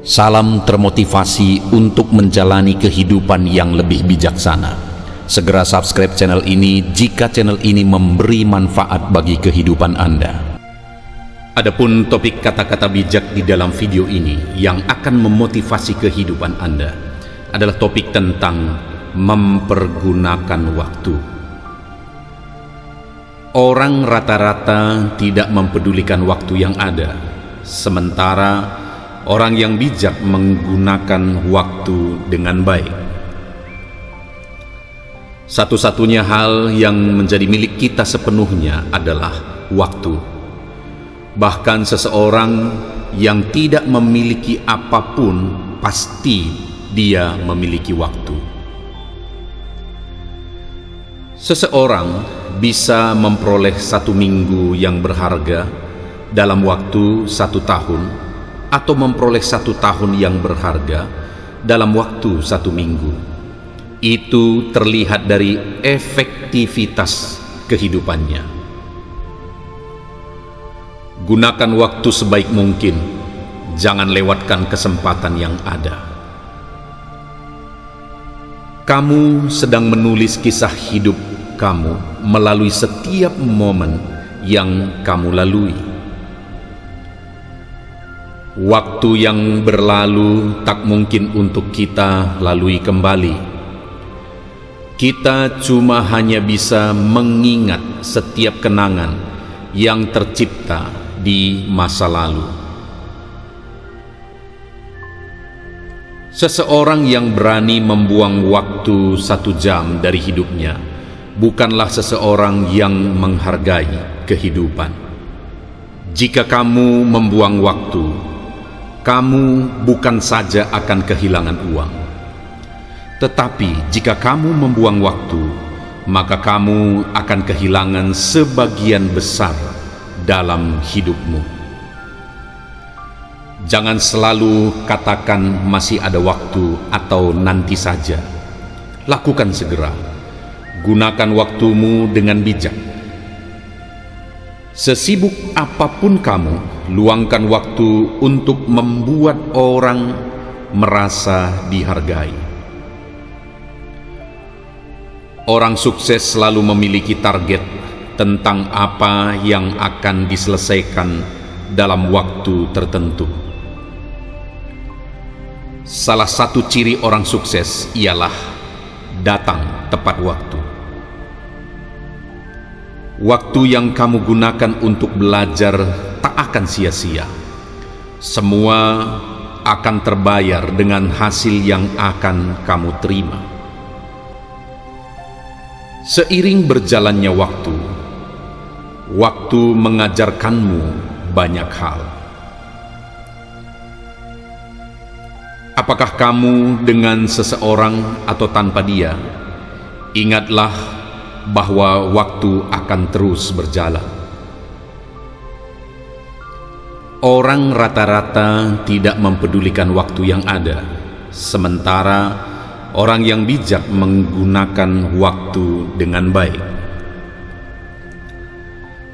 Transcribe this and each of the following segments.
Salam termotivasi untuk menjalani kehidupan yang lebih bijaksana. Segera subscribe channel ini jika channel ini memberi manfaat bagi kehidupan Anda. Adapun topik kata-kata bijak di dalam video ini yang akan memotivasi kehidupan Anda adalah topik tentang mempergunakan waktu. Orang rata-rata tidak mempedulikan waktu yang ada, sementara orang yang bijak menggunakan waktu dengan baik. Satu-satunya hal yang menjadi milik kita sepenuhnya adalah waktu. Bahkan seseorang yang tidak memiliki apapun, pasti dia memiliki waktu. Seseorang bisa memperoleh 1 minggu yang berharga dalam waktu 1 tahun, atau memperoleh 1 tahun yang berharga dalam waktu 1 minggu. Itu terlihat dari efektivitas kehidupannya. Gunakan waktu sebaik mungkin, jangan lewatkan kesempatan yang ada. Kamu sedang menulis kisah hidup kamu melalui setiap momen yang kamu lalui. Waktu yang berlalu tak mungkin untuk kita lalui kembali. Kita cuma hanya bisa mengingat setiap kenangan yang tercipta di masa lalu. Seseorang yang berani membuang waktu 1 jam dari hidupnya bukanlah seseorang yang menghargai kehidupan. Jika kamu membuang waktu, kamu bukan saja akan kehilangan uang, tetapi jika kamu membuang waktu, maka kamu akan kehilangan sebagian besar dalam hidupmu. Jangan selalu katakan masih ada waktu atau nanti saja. Lakukan segera. Gunakan waktumu dengan bijak. Sesibuk apapun kamu, luangkan waktu untuk membuat orang merasa dihargai. Orang sukses selalu memiliki target tentang apa yang akan diselesaikan dalam waktu tertentu. Salah satu ciri orang sukses ialah datang tepat waktu. Waktu yang kamu gunakan untuk belajar tak akan sia-sia. Semua akan terbayar dengan hasil yang akan kamu terima. Seiring berjalannya waktu, waktu mengajarkanmu banyak hal. Apakah kamu dengan seseorang atau tanpa dia? Ingatlah bahwa waktu akan terus berjalan. Orang rata-rata tidak mempedulikan waktu yang ada, sementara orang yang bijak menggunakan waktu dengan baik.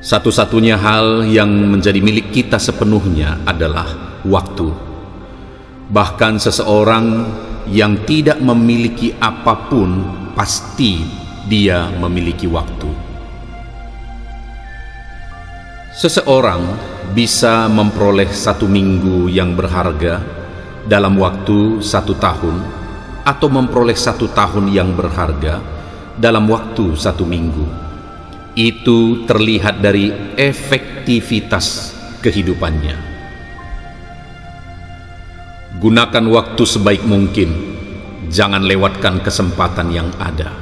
Satu-satunya hal yang menjadi milik kita sepenuhnya adalah waktu. Bahkan seseorang yang tidak memiliki apapun, pasti dia memiliki waktu. Seseorang bisa memperoleh 1 minggu yang berharga dalam waktu 1 tahun, atau memperoleh 1 tahun yang berharga dalam waktu 1 minggu. Itu terlihat dari efektivitas kehidupannya. Gunakan waktu sebaik mungkin, jangan lewatkan kesempatan yang ada.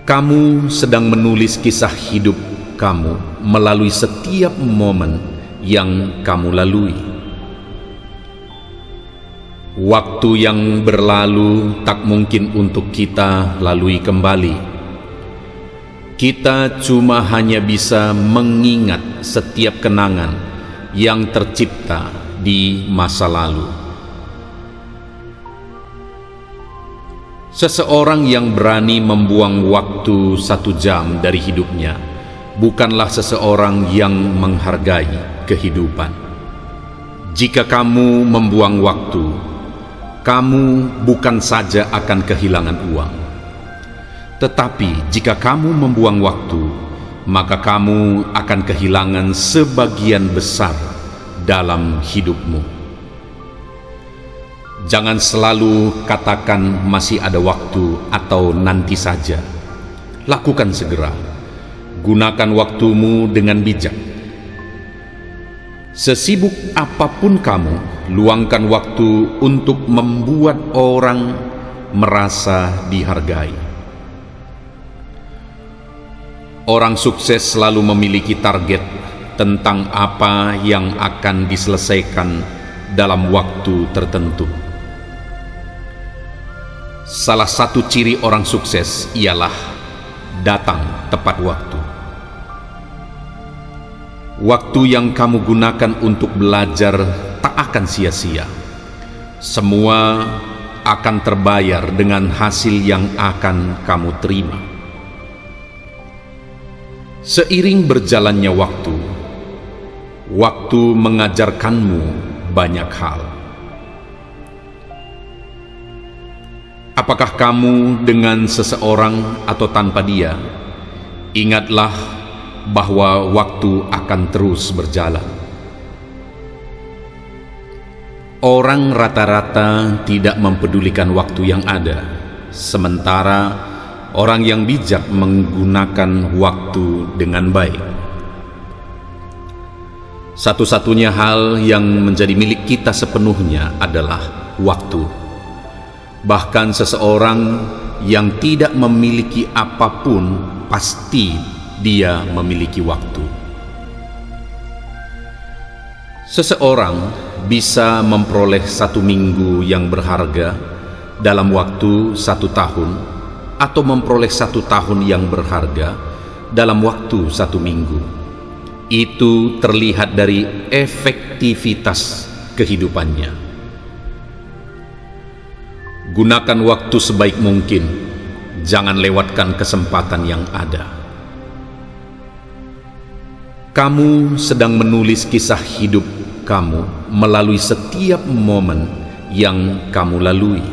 Kamu sedang menulis kisah hidup kamu melalui setiap momen yang kamu lalui. Waktu yang berlalu tak mungkin untuk kita lalui kembali. Kita cuma hanya bisa mengingat setiap kenangan yang tercipta di masa lalu. Seseorang yang berani membuang waktu 1 jam dari hidupnya bukanlah seseorang yang menghargai kehidupan. Jika kamu membuang waktu, kamu bukan saja akan kehilangan uang. Tetapi jika kamu membuang waktu, maka kamu akan kehilangan sebagian besar dalam hidupmu. Jangan selalu katakan masih ada waktu atau nanti saja. Lakukan segera. Gunakan waktumu dengan bijak. Sesibuk apapun kamu, luangkan waktu untuk membuat orang merasa dihargai. Orang sukses selalu memiliki target tentang apa yang akan diselesaikan dalam waktu tertentu. Salah satu ciri orang sukses ialah datang tepat waktu. Waktu yang kamu gunakan untuk belajar tak akan sia-sia. Semua akan terbayar dengan hasil yang akan kamu terima. Seiring berjalannya waktu, waktu mengajarkanmu banyak hal. Apakah kamu dengan seseorang atau tanpa dia? Ingatlah bahwa waktu akan terus berjalan. Orang rata-rata tidak mempedulikan waktu yang ada, sementara orang yang bijak menggunakan waktu dengan baik. Satu-satunya hal yang menjadi milik kita sepenuhnya adalah waktu. Bahkan seseorang yang tidak memiliki apapun pasti dia memiliki waktu. Seseorang bisa memperoleh 1 minggu yang berharga dalam waktu 1 tahun, atau memperoleh 1 tahun yang berharga dalam waktu 1 minggu. Itu terlihat dari efektivitas kehidupannya. Gunakan waktu sebaik mungkin, jangan lewatkan kesempatan yang ada. Kamu sedang menulis kisah hidup kamu melalui setiap momen yang kamu lalui.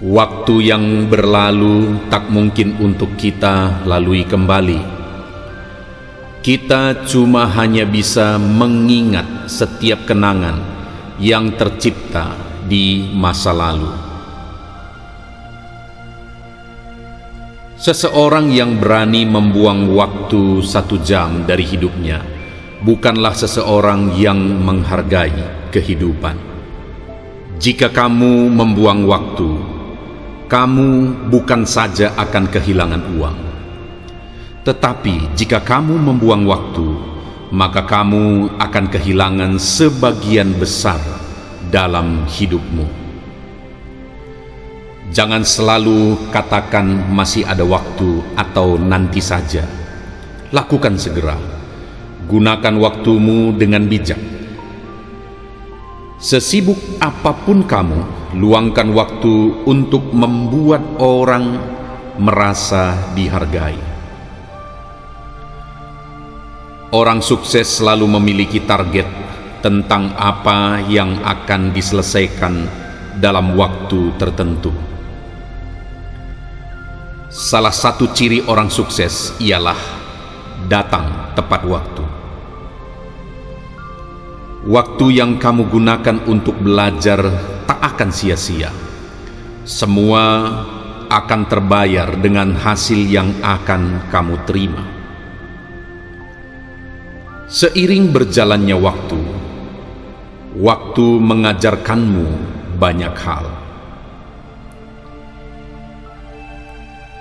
Waktu yang berlalu tak mungkin untuk kita lalui kembali. Kita cuma hanya bisa mengingat setiap kenangan yang tercipta di masa lalu. Seseorang yang berani membuang waktu 1 jam dari hidupnya bukanlah seseorang yang menghargai kehidupan. Jika kamu membuang waktu, kamu bukan saja akan kehilangan uang. Tetapi jika kamu membuang waktu, maka kamu akan kehilangan sebagian besar dalam hidupmu. Jangan selalu katakan masih ada waktu atau nanti saja. Lakukan segera. Gunakan waktumu dengan bijak. Sesibuk apapun kamu, luangkan waktu untuk membuat orang merasa dihargai. Orang sukses selalu memiliki target tentang apa yang akan diselesaikan dalam waktu tertentu. Salah satu ciri orang sukses ialah datang tepat waktu. Waktu yang kamu gunakan untuk belajar tak akan sia-sia. Semua akan terbayar dengan hasil yang akan kamu terima. Seiring berjalannya waktu, waktu mengajarkanmu banyak hal.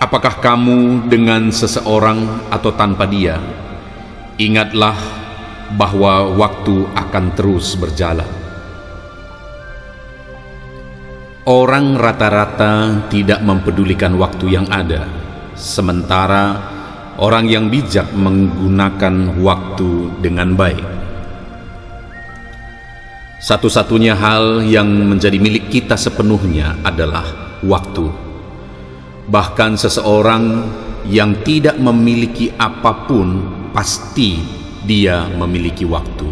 Apakah kamu dengan seseorang atau tanpa dia? Ingatlah bahwa waktu akan terus berjalan. Orang rata-rata tidak mempedulikan waktu yang ada, sementara orang yang bijak menggunakan waktu dengan baik. Satu-satunya hal yang menjadi milik kita sepenuhnya adalah waktu. Bahkan seseorang yang tidak memiliki apapun pasti dia memiliki waktu.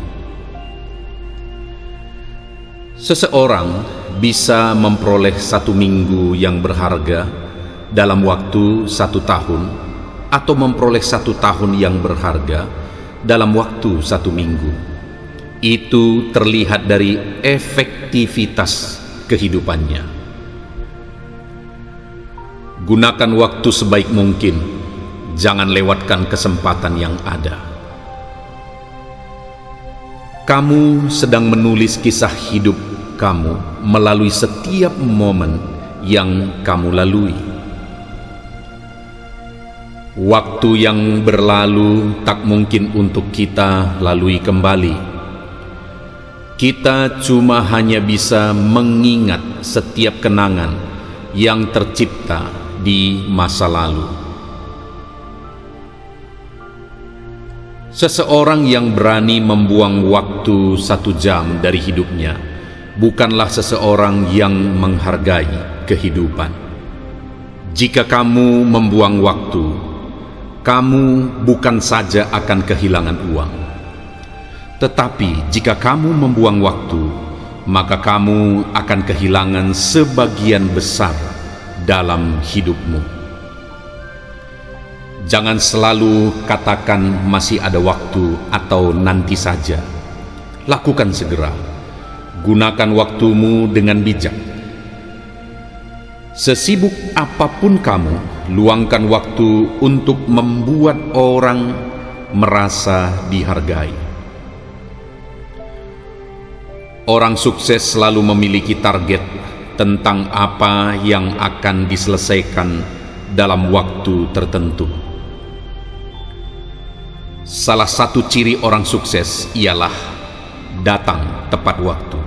Seseorang bisa memperoleh 1 minggu yang berharga dalam waktu 1 tahun, atau memperoleh 1 tahun yang berharga dalam waktu 1 minggu. Itu terlihat dari efektivitas kehidupannya. Gunakan waktu sebaik mungkin, jangan lewatkan kesempatan yang ada. Kamu sedang menulis kisah hidup kamu melalui setiap momen yang kamu lalui. Waktu yang berlalu tak mungkin untuk kita lalui kembali. Kita cuma hanya bisa mengingat setiap kenangan yang tercipta di masa lalu. Seseorang yang berani membuang waktu 1 jam dari hidupnya bukanlah seseorang yang menghargai kehidupan. Jika kamu membuang waktu, kamu bukan saja akan kehilangan uang, tetapi jika kamu membuang waktu, maka kamu akan kehilangan sebagian besar dalam hidupmu. Jangan selalu katakan masih ada waktu atau nanti saja. Lakukan segera. Gunakan waktumu dengan bijak. Sesibuk apapun kamu, luangkan waktu untuk membuat orang merasa dihargai. Orang sukses selalu memiliki target tentang apa yang akan diselesaikan dalam waktu tertentu. Salah satu ciri orang sukses ialah datang tepat waktu.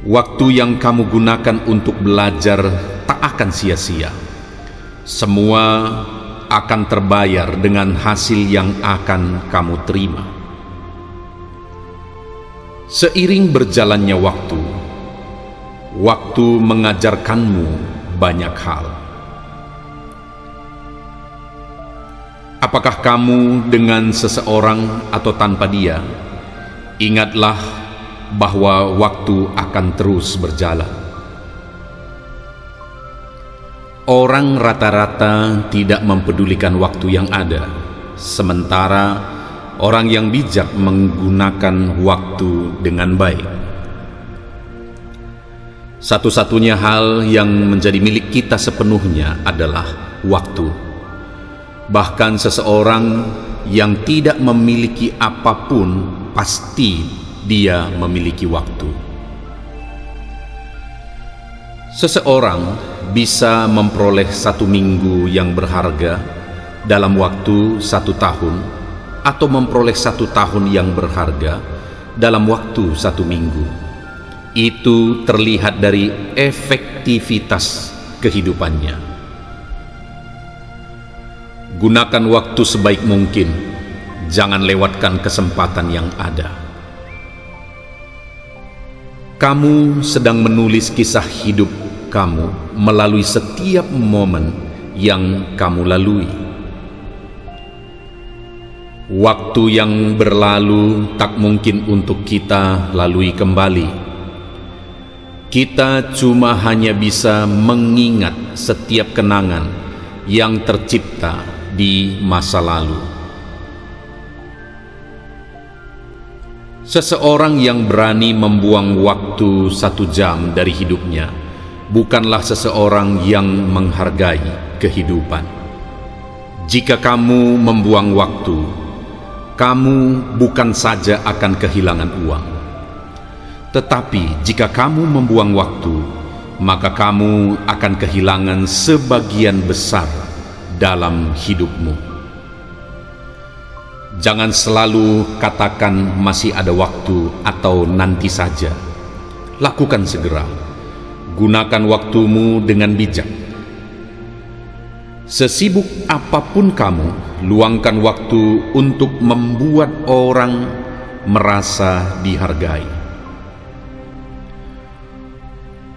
Waktu yang kamu gunakan untuk belajar tak akan sia-sia. Semua akan terbayar dengan hasil yang akan kamu terima. Seiring berjalannya waktu, waktu mengajarkanmu banyak hal. Apakah kamu dengan seseorang atau tanpa dia? Ingatlah bahwa waktu akan terus berjalan. Orang rata-rata tidak mempedulikan waktu yang ada, sementara orang yang bijak menggunakan waktu dengan baik. Satu-satunya hal yang menjadi milik kita sepenuhnya adalah waktu. Bahkan seseorang yang tidak memiliki apapun, pasti dia memiliki waktu. Seseorang bisa memperoleh 1 minggu yang berharga dalam waktu 1 tahun, atau memperoleh 1 tahun yang berharga dalam waktu 1 minggu. Itu terlihat dari efektivitas kehidupannya. Gunakan waktu sebaik mungkin, jangan lewatkan kesempatan yang ada. Kamu sedang menulis kisah hidup kamu melalui setiap momen yang kamu lalui. Waktu yang berlalu tak mungkin untuk kita lalui kembali. Kita cuma hanya bisa mengingat setiap kenangan yang tercipta di masa lalu. Seseorang yang berani membuang waktu 1 jam dari hidupnya bukanlah seseorang yang menghargai kehidupan. Jika kamu membuang waktu, kamu bukan saja akan kehilangan uang, tetapi jika kamu membuang waktu, maka kamu akan kehilangan sebagian besar dalam hidupmu. Jangan selalu katakan masih ada waktu atau nanti saja. Lakukan segera. Gunakan waktumu dengan bijak. Sesibuk apapun kamu, luangkan waktu untuk membuat orang merasa dihargai.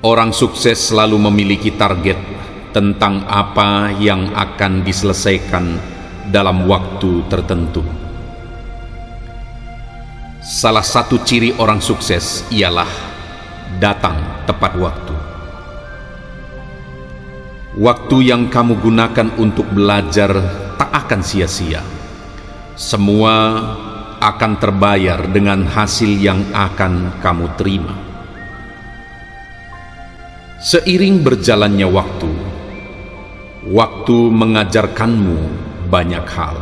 Orang sukses selalu memiliki target tentang apa yang akan diselesaikan dalam waktu tertentu. Salah satu ciri orang sukses ialah datang tepat waktu. Waktu yang kamu gunakan untuk belajar tak akan sia-sia. Semua akan terbayar dengan hasil yang akan kamu terima. Seiring berjalannya waktu, waktu mengajarkanmu banyak hal.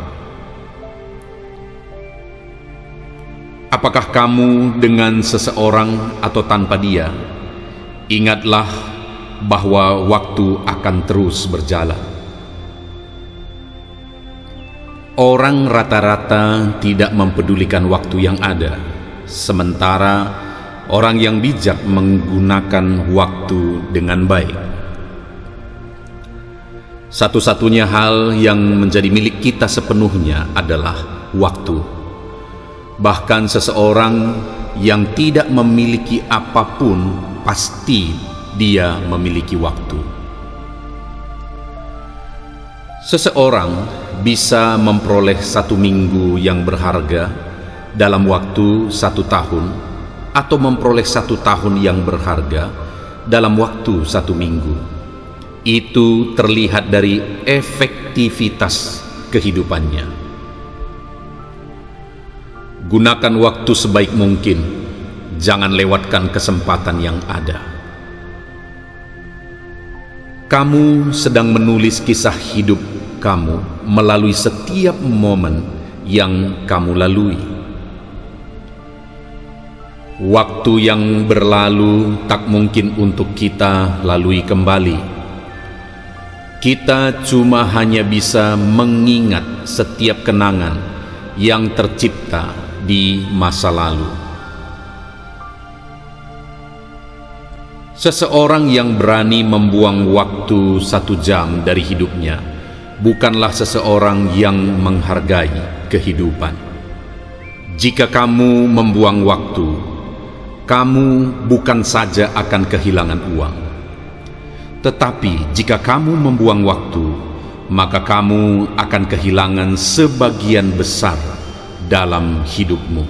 Apakah kamu dengan seseorang atau tanpa dia? Ingatlah bahwa waktu akan terus berjalan. Orang rata-rata tidak mempedulikan waktu yang ada, sementara orang yang bijak menggunakan waktu dengan baik. Satu-satunya hal yang menjadi milik kita sepenuhnya adalah waktu. Bahkan seseorang yang tidak memiliki apapun, pasti dia memiliki waktu. Seseorang bisa memperoleh 1 minggu yang berharga dalam waktu 1 tahun, atau memperoleh 1 tahun yang berharga dalam waktu 1 minggu. Itu terlihat dari efektivitas kehidupannya. Gunakan waktu sebaik mungkin, jangan lewatkan kesempatan yang ada. Kamu sedang menulis kisah hidup kamu melalui setiap momen yang kamu lalui. Waktu yang berlalu tak mungkin untuk kita lalui kembali. Kita cuma hanya bisa mengingat setiap kenangan yang tercipta di masa lalu. Seseorang yang berani membuang waktu 1 jam dari hidupnya bukanlah seseorang yang menghargai kehidupan. Jika kamu membuang waktu, kamu bukan saja akan kehilangan uang, tetapi jika kamu membuang waktu, maka kamu akan kehilangan sebagian besar dalam hidupmu.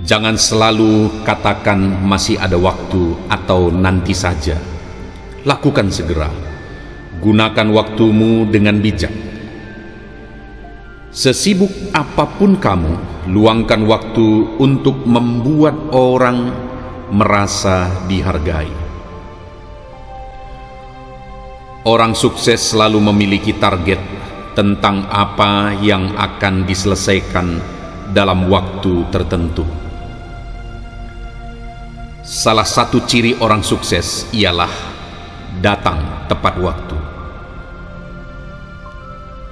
Jangan selalu katakan masih ada waktu atau nanti saja. Lakukan segera. Gunakan waktumu dengan bijak. Sesibuk apapun kamu, luangkan waktu untuk membuat orang merasa dihargai. Orang sukses selalu memiliki target tentang apa yang akan diselesaikan dalam waktu tertentu. Salah satu ciri orang sukses ialah datang tepat waktu.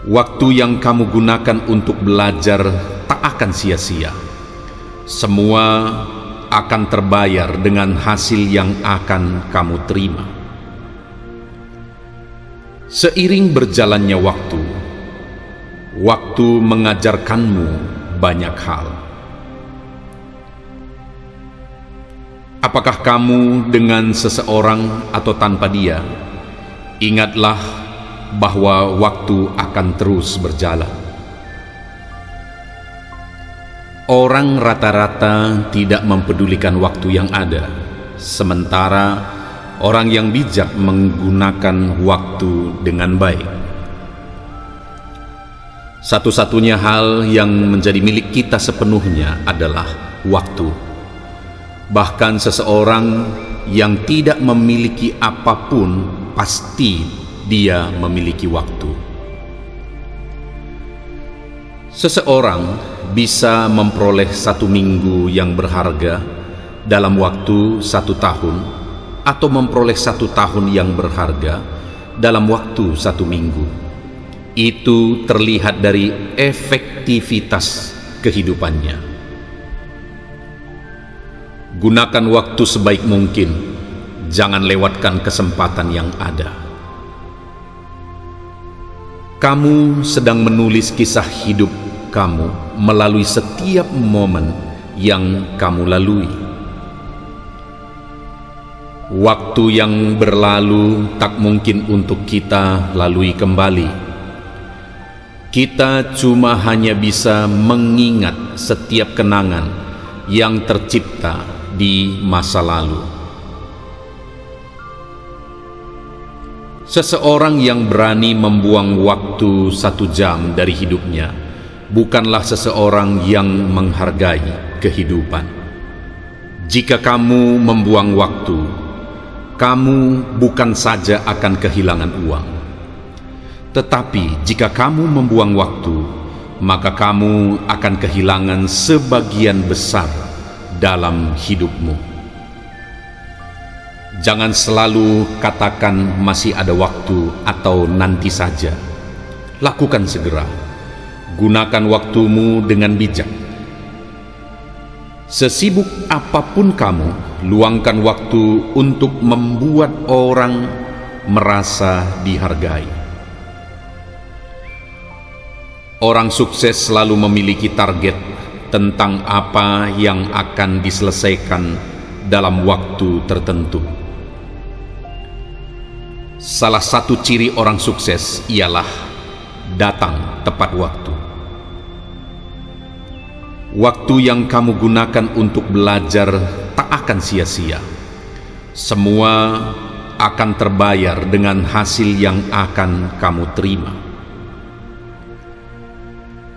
Waktu yang kamu gunakan untuk belajar tak akan sia-sia. Semua akan terbayar dengan hasil yang akan kamu terima. Seiring berjalannya waktu, waktu mengajarkanmu banyak hal. Apakah kamu dengan seseorang atau tanpa dia? Ingatlah bahwa waktu akan terus berjalan. Orang rata-rata tidak mempedulikan waktu yang ada, sementara orang yang bijak menggunakan waktu dengan baik. Satu-satunya hal yang menjadi milik kita sepenuhnya adalah waktu. Bahkan seseorang yang tidak memiliki apapun, pasti dia memiliki waktu. Seseorang bisa memperoleh 1 minggu yang berharga dalam waktu 1 tahun, atau memperoleh 1 tahun yang berharga dalam waktu 1 minggu. Itu terlihat dari efektivitas kehidupannya. Gunakan waktu sebaik mungkin, jangan lewatkan kesempatan yang ada. Kamu sedang menulis kisah hidup kamu melalui setiap momen yang kamu lalui. Waktu yang berlalu tak mungkin untuk kita lalui kembali. Kita cuma hanya bisa mengingat setiap kenangan yang tercipta di masa lalu. Seseorang yang berani membuang waktu 1 jam dari hidupnya bukanlah seseorang yang menghargai kehidupan. Jika kamu membuang waktu, kamu bukan saja akan kehilangan uang. Tetapi jika kamu membuang waktu, maka kamu akan kehilangan sebagian besar dalam hidupmu. Jangan selalu katakan masih ada waktu atau nanti saja. Lakukan segera. Gunakan waktumu dengan bijak. Sesibuk apapun kamu, luangkan waktu untuk membuat orang merasa dihargai. Orang sukses selalu memiliki target tentang apa yang akan diselesaikan dalam waktu tertentu. Salah satu ciri orang sukses ialah datang tepat waktu. Waktu yang kamu gunakan untuk belajar tak akan sia-sia. Semua akan terbayar dengan hasil yang akan kamu terima.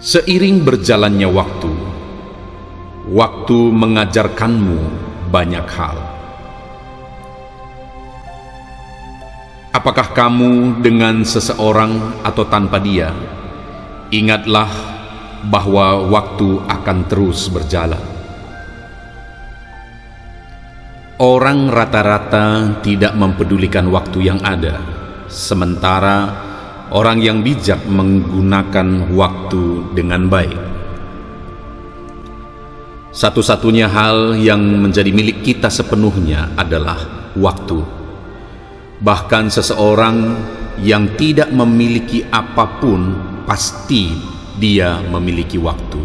Seiring berjalannya waktu, waktu mengajarkanmu banyak hal. Apakah kamu dengan seseorang atau tanpa dia? Ingatlah bahwa waktu akan terus berjalan. Orang rata-rata tidak mempedulikan waktu yang ada, sementara orang yang bijak menggunakan waktu dengan baik. Satu-satunya hal yang menjadi milik kita sepenuhnya adalah waktu. Bahkan seseorang yang tidak memiliki apapun, pasti dia memiliki waktu.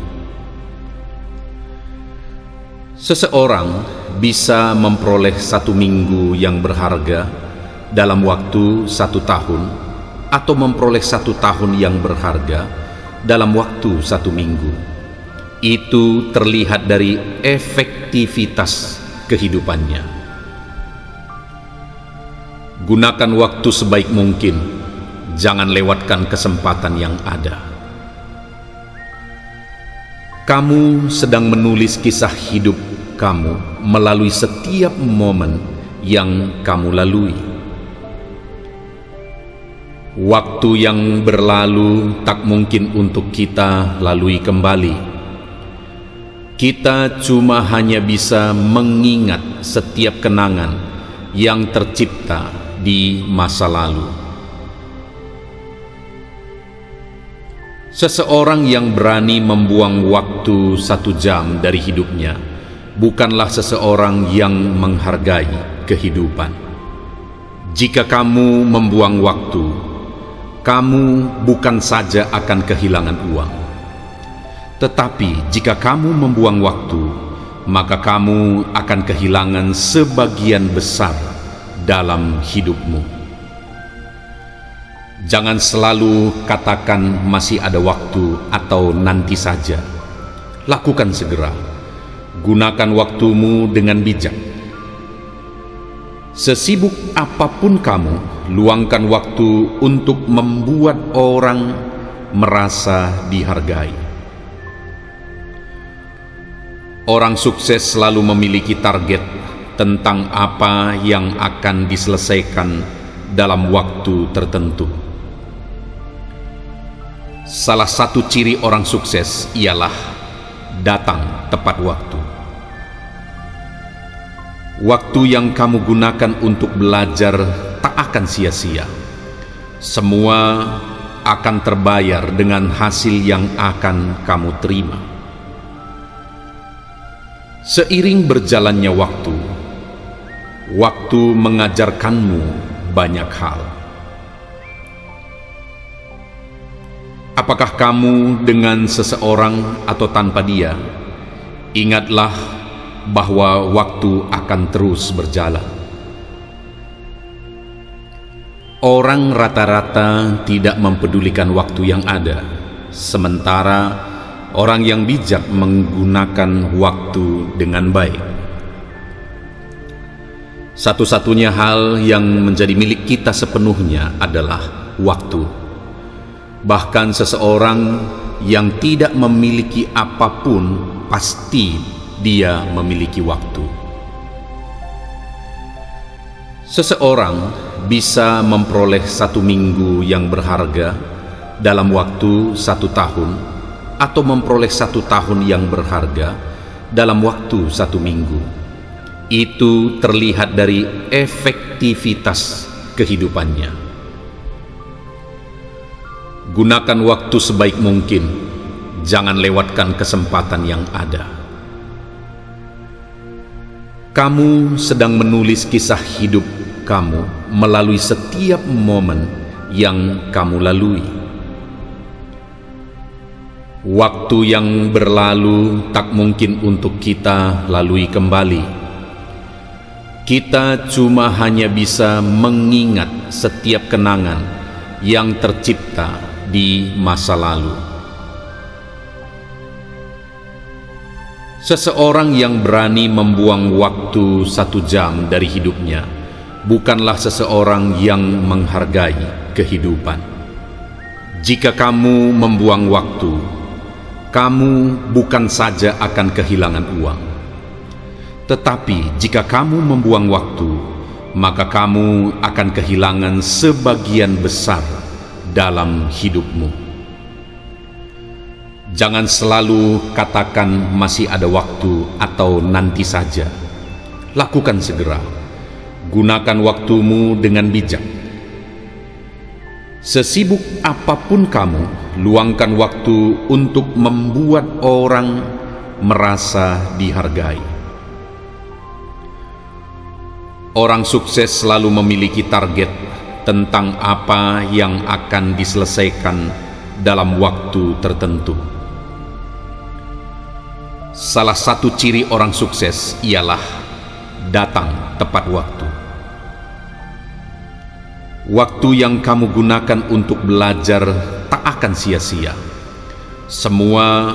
Seseorang bisa memperoleh 1 minggu yang berharga dalam waktu 1 tahun, atau memperoleh 1 tahun yang berharga dalam waktu 1 minggu. Itu terlihat dari efektivitas kehidupannya. Gunakan waktu sebaik mungkin, jangan lewatkan kesempatan yang ada. Kamu sedang menulis kisah hidup kamu melalui setiap momen yang kamu lalui. Waktu yang berlalu tak mungkin untuk kita lalui kembali. Kita cuma hanya bisa mengingat setiap kenangan yang tercipta di masa lalu. Seseorang yang berani membuang waktu 1 jam dari hidupnya bukanlah seseorang yang menghargai kehidupan. Jika kamu membuang waktu, kamu bukan saja akan kehilangan uang. Tetapi jika kamu membuang waktu, maka kamu akan kehilangan sebagian besar dalam hidupmu. Jangan selalu katakan masih ada waktu atau nanti saja. Lakukan segera. Gunakan waktumu dengan bijak. Sesibuk apapun kamu, luangkan waktu untuk membuat orang merasa dihargai. Orang sukses selalu memiliki target tentang apa yang akan diselesaikan dalam waktu tertentu. Salah satu ciri orang sukses ialah datang tepat waktu. Waktu yang kamu gunakan untuk belajar tak akan sia-sia. Semua akan terbayar dengan hasil yang akan kamu terima. Seiring berjalannya waktu, waktu mengajarkanmu banyak hal. Apakah kamu dengan seseorang atau tanpa dia? Ingatlah bahwa waktu akan terus berjalan. Orang rata-rata tidak mempedulikan waktu yang ada, sementara orang yang bijak menggunakan waktu dengan baik. Satu-satunya hal yang menjadi milik kita sepenuhnya adalah waktu. Bahkan seseorang yang tidak memiliki apapun, pasti dia memiliki waktu. Seseorang bisa memperoleh 1 minggu yang berharga dalam waktu 1 tahun, atau memperoleh 1 tahun yang berharga dalam waktu 1 minggu. Itu terlihat dari efektivitas kehidupannya. Gunakan waktu sebaik mungkin, jangan lewatkan kesempatan yang ada. Kamu sedang menulis kisah hidup kamu melalui setiap momen yang kamu lalui. Waktu yang berlalu tak mungkin untuk kita lalui kembali. Kita cuma hanya bisa mengingat setiap kenangan yang tercipta di masa lalu. Seseorang yang berani membuang waktu 1 jam dari hidupnya bukanlah seseorang yang menghargai kehidupan. Jika kamu membuang waktu, kamu bukan saja akan kehilangan uang. Tetapi jika kamu membuang waktu, maka kamu akan kehilangan sebagian besar dalam hidupmu. Jangan selalu katakan masih ada waktu atau nanti saja. Lakukan segera. Gunakan waktumu dengan bijak. Sesibuk apapun kamu, luangkan waktu untuk membuat orang merasa dihargai. Orang sukses selalu memiliki target tentang apa yang akan diselesaikan dalam waktu tertentu. Salah satu ciri orang sukses ialah datang tepat waktu. Waktu yang kamu gunakan untuk belajar tak akan sia-sia. Semua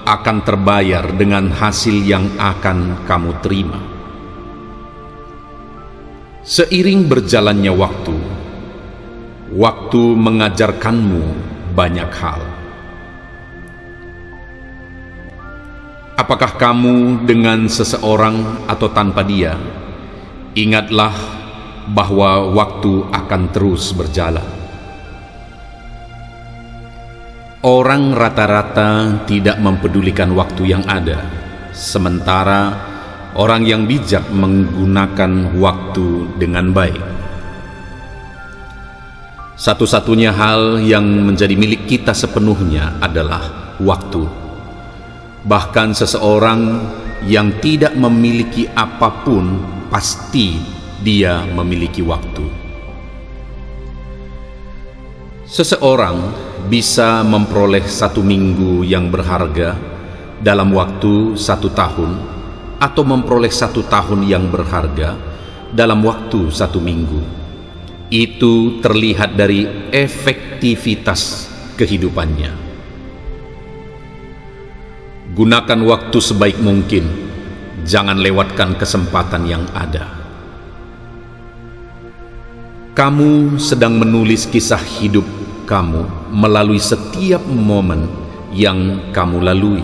akan terbayar dengan hasil yang akan kamu terima. Seiring berjalannya waktu, waktu mengajarkanmu banyak hal. Apakah kamu dengan seseorang atau tanpa dia? Ingatlah bahwa waktu akan terus berjalan. Orang rata-rata tidak mempedulikan waktu yang ada, sementara orang yang bijak menggunakan waktu dengan baik. Satu-satunya hal yang menjadi milik kita sepenuhnya adalah waktu. Bahkan seseorang yang tidak memiliki apapun, pasti dia memiliki waktu. Seseorang bisa memperoleh 1 minggu yang berharga dalam waktu 1 tahun, atau memperoleh 1 tahun yang berharga dalam waktu 1 minggu. Itu terlihat dari efektivitas kehidupannya. Gunakan waktu sebaik mungkin, jangan lewatkan kesempatan yang ada. Kamu sedang menulis kisah hidup kamu melalui setiap momen yang kamu lalui.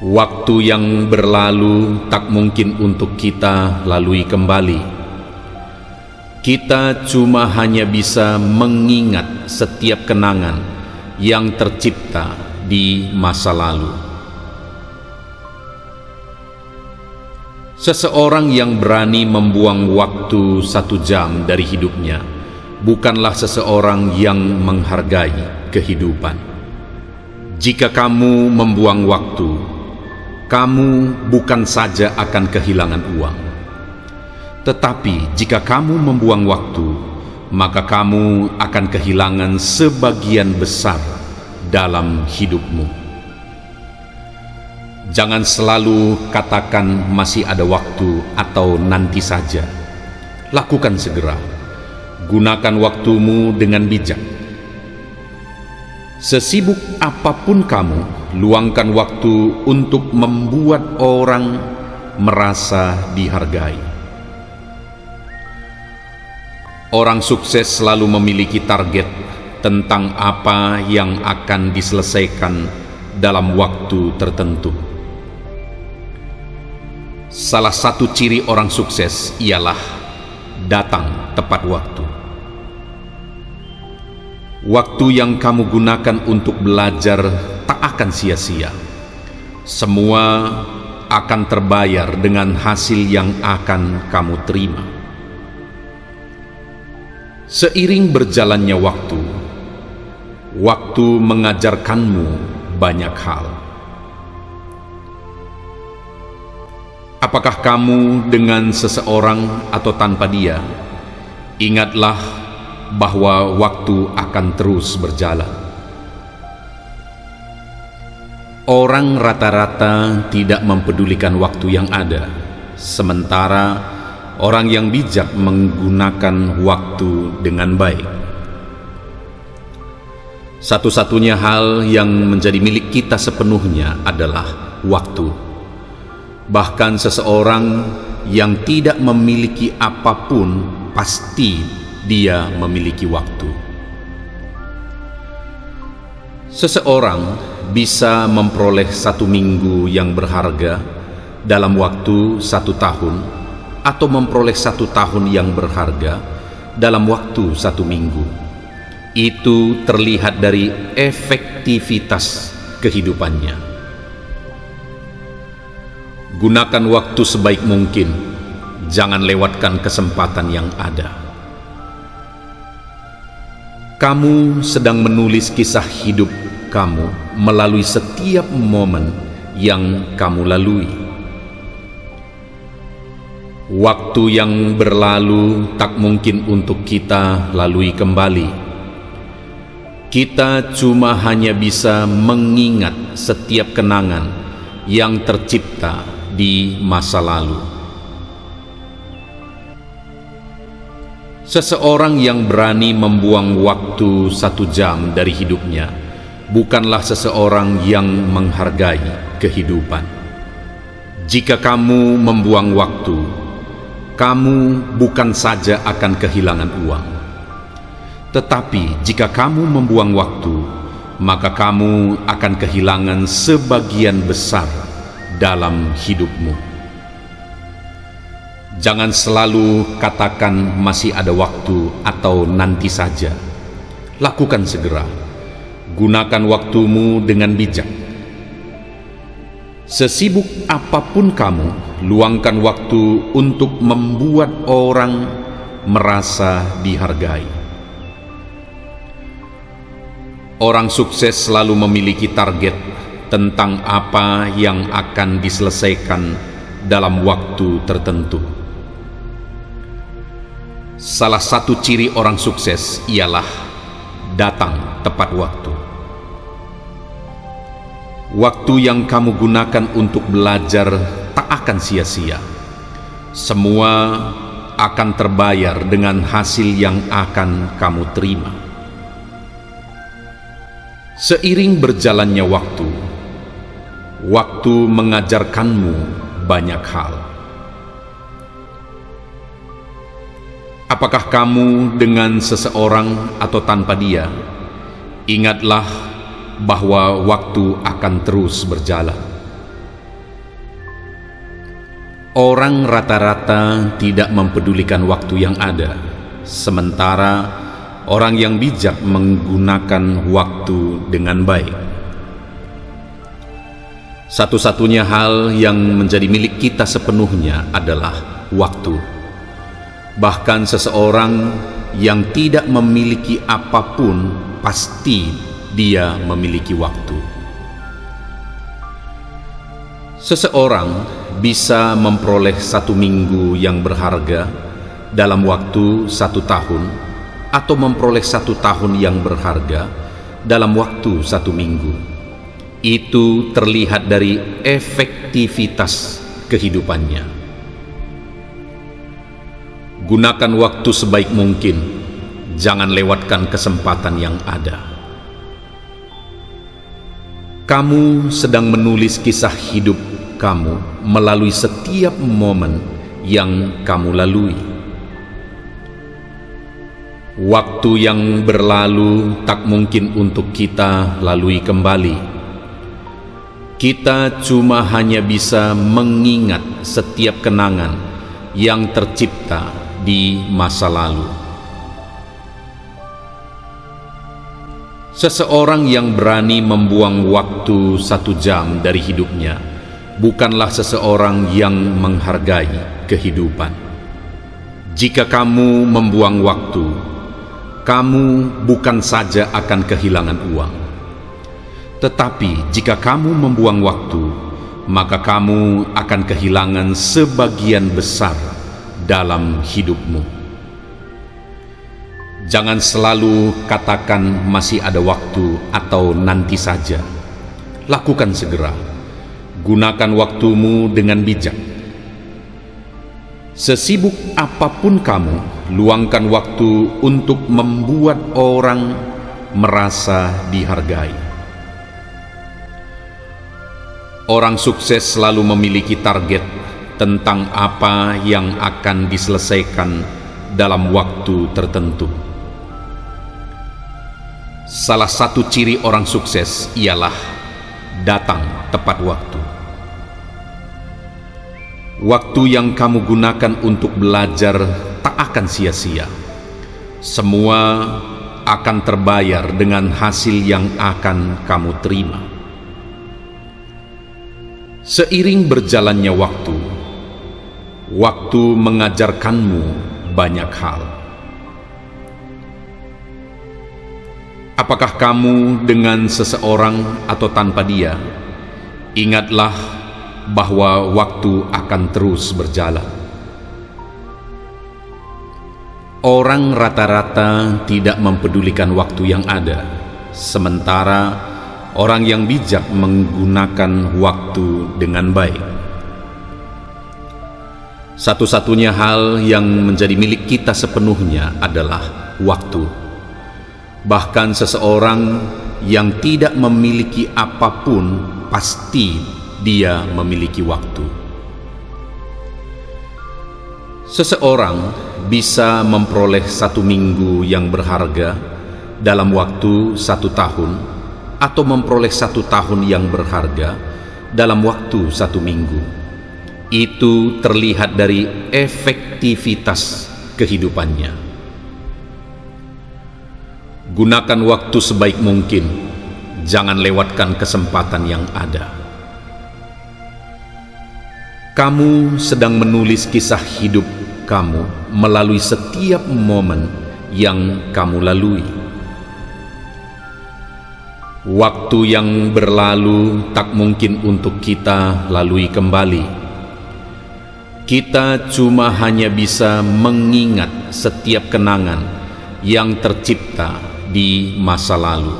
Waktu yang berlalu tak mungkin untuk kita lalui kembali. Kita cuma hanya bisa mengingat setiap kenangan yang tercipta di masa lalu. Seseorang yang berani membuang waktu 1 jam dari hidupnya bukanlah seseorang yang menghargai kehidupan. Jika kamu membuang waktu, kamu bukan saja akan kehilangan uang. Tetapi jika kamu membuang waktu, maka kamu akan kehilangan sebagian besar dalam hidupmu. Jangan selalu katakan masih ada waktu atau nanti saja. Lakukan segera. Gunakan waktumu dengan bijak. Sesibuk apapun kamu, luangkan waktu untuk membuat orang merasa dihargai. Orang sukses selalu memiliki target tentang apa yang akan diselesaikan dalam waktu tertentu. Salah satu ciri orang sukses ialah datang tepat waktu. Waktu yang kamu gunakan untuk belajar tak akan sia-sia. Semua akan terbayar dengan hasil yang akan kamu terima. Seiring berjalannya waktu, waktu mengajarkanmu banyak hal. Apakah kamu dengan seseorang atau tanpa dia? Ingatlah bahwa waktu akan terus berjalan. Orang rata-rata tidak mempedulikan waktu yang ada, sementara orang yang bijak menggunakan waktu dengan baik. Satu-satunya hal yang menjadi milik kita sepenuhnya adalah waktu. Bahkan seseorang yang tidak memiliki apapun, pasti dia memiliki waktu. Seseorang bisa memperoleh 1 minggu yang berharga dalam waktu 1 tahun, atau memperoleh 1 tahun yang berharga dalam waktu 1 minggu. Itu terlihat dari efektivitas kehidupannya. Gunakan waktu sebaik mungkin, jangan lewatkan kesempatan yang ada. Kamu sedang menulis kisah hidup kamu melalui setiap momen yang kamu lalui. Waktu yang berlalu tak mungkin untuk kita lalui kembali. Kita cuma hanya bisa mengingat setiap kenangan yang tercipta di masa lalu. Seseorang yang berani membuang waktu 1 jam dari hidupnya bukanlah seseorang yang menghargai kehidupan. Jika kamu membuang waktu, kamu bukan saja akan kehilangan uang, tetapi jika kamu membuang waktu, maka kamu akan kehilangan sebagian besar dalam hidupmu. Jangan selalu katakan masih ada waktu atau nanti saja. Lakukan segera. Gunakan waktumu dengan bijak. Sesibuk apapun kamu, luangkan waktu untuk membuat orang merasa dihargai. Orang sukses selalu memiliki target tentang apa yang akan diselesaikan dalam waktu tertentu. Salah satu ciri orang sukses ialah datang tepat waktu. Waktu yang kamu gunakan untuk belajar tak akan sia-sia. Semua akan terbayar dengan hasil yang akan kamu terima. Seiring berjalannya waktu, waktu mengajarkanmu banyak hal. Apakah kamu dengan seseorang atau tanpa dia? Ingatlah bahwa waktu akan terus berjalan. Orang rata-rata tidak mempedulikan waktu yang ada, sementara orang yang bijak menggunakan waktu dengan baik. Satu-satunya hal yang menjadi milik kita sepenuhnya adalah waktu. Bahkan seseorang yang tidak memiliki apapun, pasti dia memiliki waktu. Seseorang bisa memperoleh 1 minggu yang berharga dalam waktu 1 tahun, atau memperoleh 1 tahun yang berharga dalam waktu 1 minggu. Itu terlihat dari efektivitas kehidupannya. Gunakan waktu sebaik mungkin, jangan lewatkan kesempatan yang ada. Kamu sedang menulis kisah hidup kamu melalui setiap momen yang kamu lalui. Waktu yang berlalu tak mungkin untuk kita lalui kembali. Kita cuma hanya bisa mengingat setiap kenangan yang tercipta di masa lalu. Seseorang yang berani membuang waktu 1 jam dari hidupnya bukanlah seseorang yang menghargai kehidupan. Jika kamu membuang waktu, kamu bukan saja akan kehilangan uang, tetapi jika kamu membuang waktu, maka kamu akan kehilangan sebagian besar dalam hidupmu. Jangan selalu katakan masih ada waktu atau nanti saja. Lakukan segera. Gunakan waktumu dengan bijak. Sesibuk apapun kamu, luangkan waktu untuk membuat orang merasa dihargai. Orang sukses selalu memiliki target tentang apa yang akan diselesaikan dalam waktu tertentu. Salah satu ciri orang sukses ialah datang tepat waktu. Waktu yang kamu gunakan untuk belajar tak akan sia-sia. Semua akan terbayar dengan hasil yang akan kamu terima. Seiring berjalannya waktu, waktu mengajarkanmu banyak hal. Apakah kamu dengan seseorang atau tanpa dia? Ingatlah bahwa waktu akan terus berjalan. Orang rata-rata tidak mempedulikan waktu yang ada, sementara orang yang bijak menggunakan waktu dengan baik. Satu-satunya hal yang menjadi milik kita sepenuhnya adalah waktu. Bahkan seseorang yang tidak memiliki apapun, pasti dia memiliki waktu. Seseorang bisa memperoleh 1 minggu yang berharga dalam waktu 1 tahun, atau memperoleh 1 tahun yang berharga dalam waktu 1 minggu. Itu terlihat dari efektivitas kehidupannya. Gunakan waktu sebaik mungkin, jangan lewatkan kesempatan yang ada. Kamu sedang menulis kisah hidup kamu melalui setiap momen yang kamu lalui. Waktu yang berlalu tak mungkin untuk kita lalui kembali. Kita cuma hanya bisa mengingat setiap kenangan yang tercipta di masa lalu.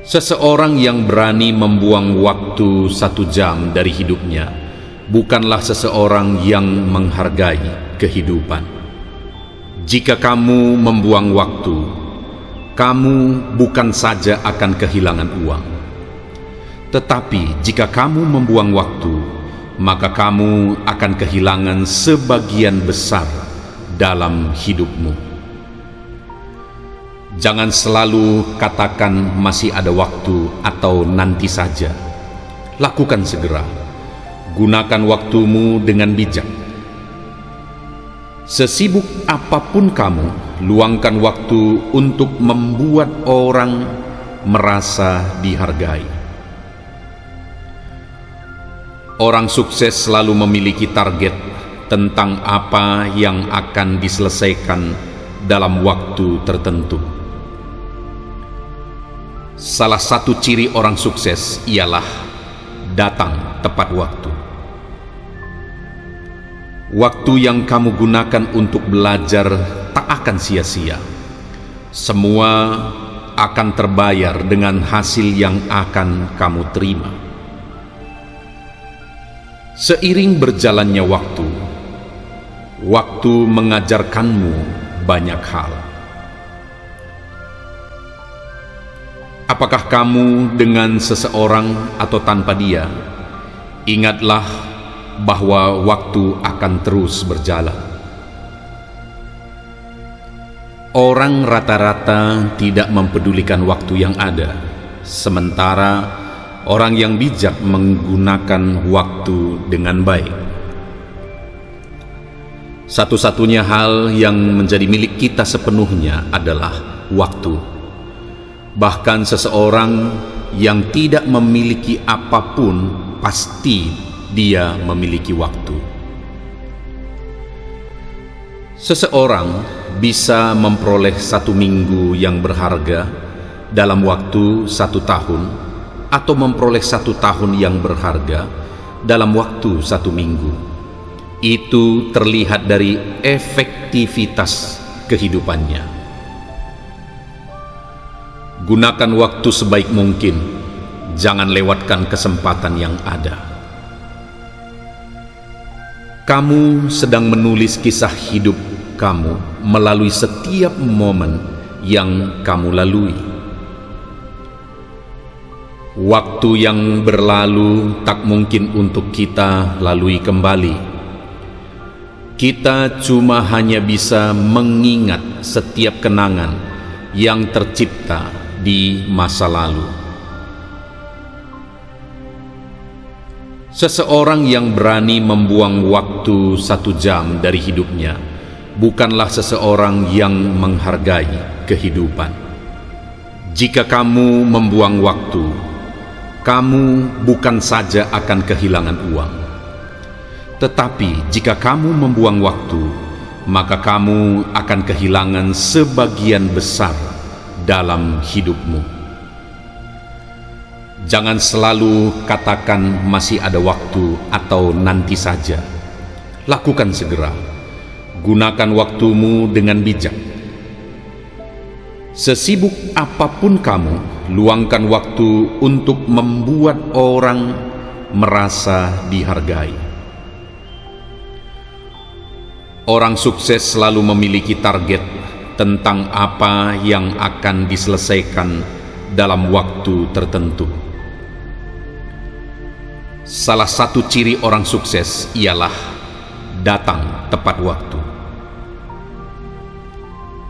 Seseorang yang berani membuang waktu 1 jam dari hidupnya bukanlah seseorang yang menghargai kehidupan. Jika kamu membuang waktu, kamu bukan saja akan kehilangan uang, tetapi jika kamu membuang waktu, maka kamu akan kehilangan sebagian besar dalam hidupmu. Jangan selalu katakan masih ada waktu atau nanti saja. Lakukan segera. Gunakan waktumu dengan bijak. Sesibuk apapun kamu, luangkan waktu untuk membuat orang merasa dihargai. Orang sukses selalu memiliki target tentang apa yang akan diselesaikan dalam waktu tertentu. Salah satu ciri orang sukses ialah datang tepat waktu. Waktu yang kamu gunakan untuk belajar tak akan sia-sia. Semua akan terbayar dengan hasil yang akan kamu terima. Seiring berjalannya waktu, waktu mengajarkanmu banyak hal. Apakah kamu dengan seseorang atau tanpa dia? Ingatlah bahwa waktu akan terus berjalan. Orang rata-rata tidak mempedulikan waktu yang ada, sementara orang yang bijak menggunakan waktu dengan baik. Satu-satunya hal yang menjadi milik kita sepenuhnya adalah waktu. Bahkan seseorang yang tidak memiliki apapun, pasti dia memiliki waktu. Seseorang bisa memperoleh 1 minggu yang berharga dalam waktu 1 tahun, atau memperoleh 1 tahun yang berharga dalam waktu 1 minggu. Itu terlihat dari efektivitas kehidupannya. Gunakan waktu sebaik mungkin, jangan lewatkan kesempatan yang ada. Kamu sedang menulis kisah hidup kamu melalui setiap momen yang kamu lalui. Waktu yang berlalu tak mungkin untuk kita lalui kembali. Kita cuma hanya bisa mengingat setiap kenangan yang tercipta di masa lalu. Seseorang yang berani membuang waktu 1 jam dari hidupnya bukanlah seseorang yang menghargai kehidupan. Jika kamu membuang waktu, kamu bukan saja akan kehilangan uang, tetapi jika kamu membuang waktu, maka kamu akan kehilangan sebagian besar dalam hidupmu. Jangan selalu katakan masih ada waktu atau nanti saja. Lakukan segera. Gunakan waktumu dengan bijak. Sesibuk apapun kamu, luangkan waktu untuk membuat orang merasa dihargai. Orang sukses selalu memiliki target tentang apa yang akan diselesaikan dalam waktu tertentu. Salah satu ciri orang sukses ialah datang tepat waktu.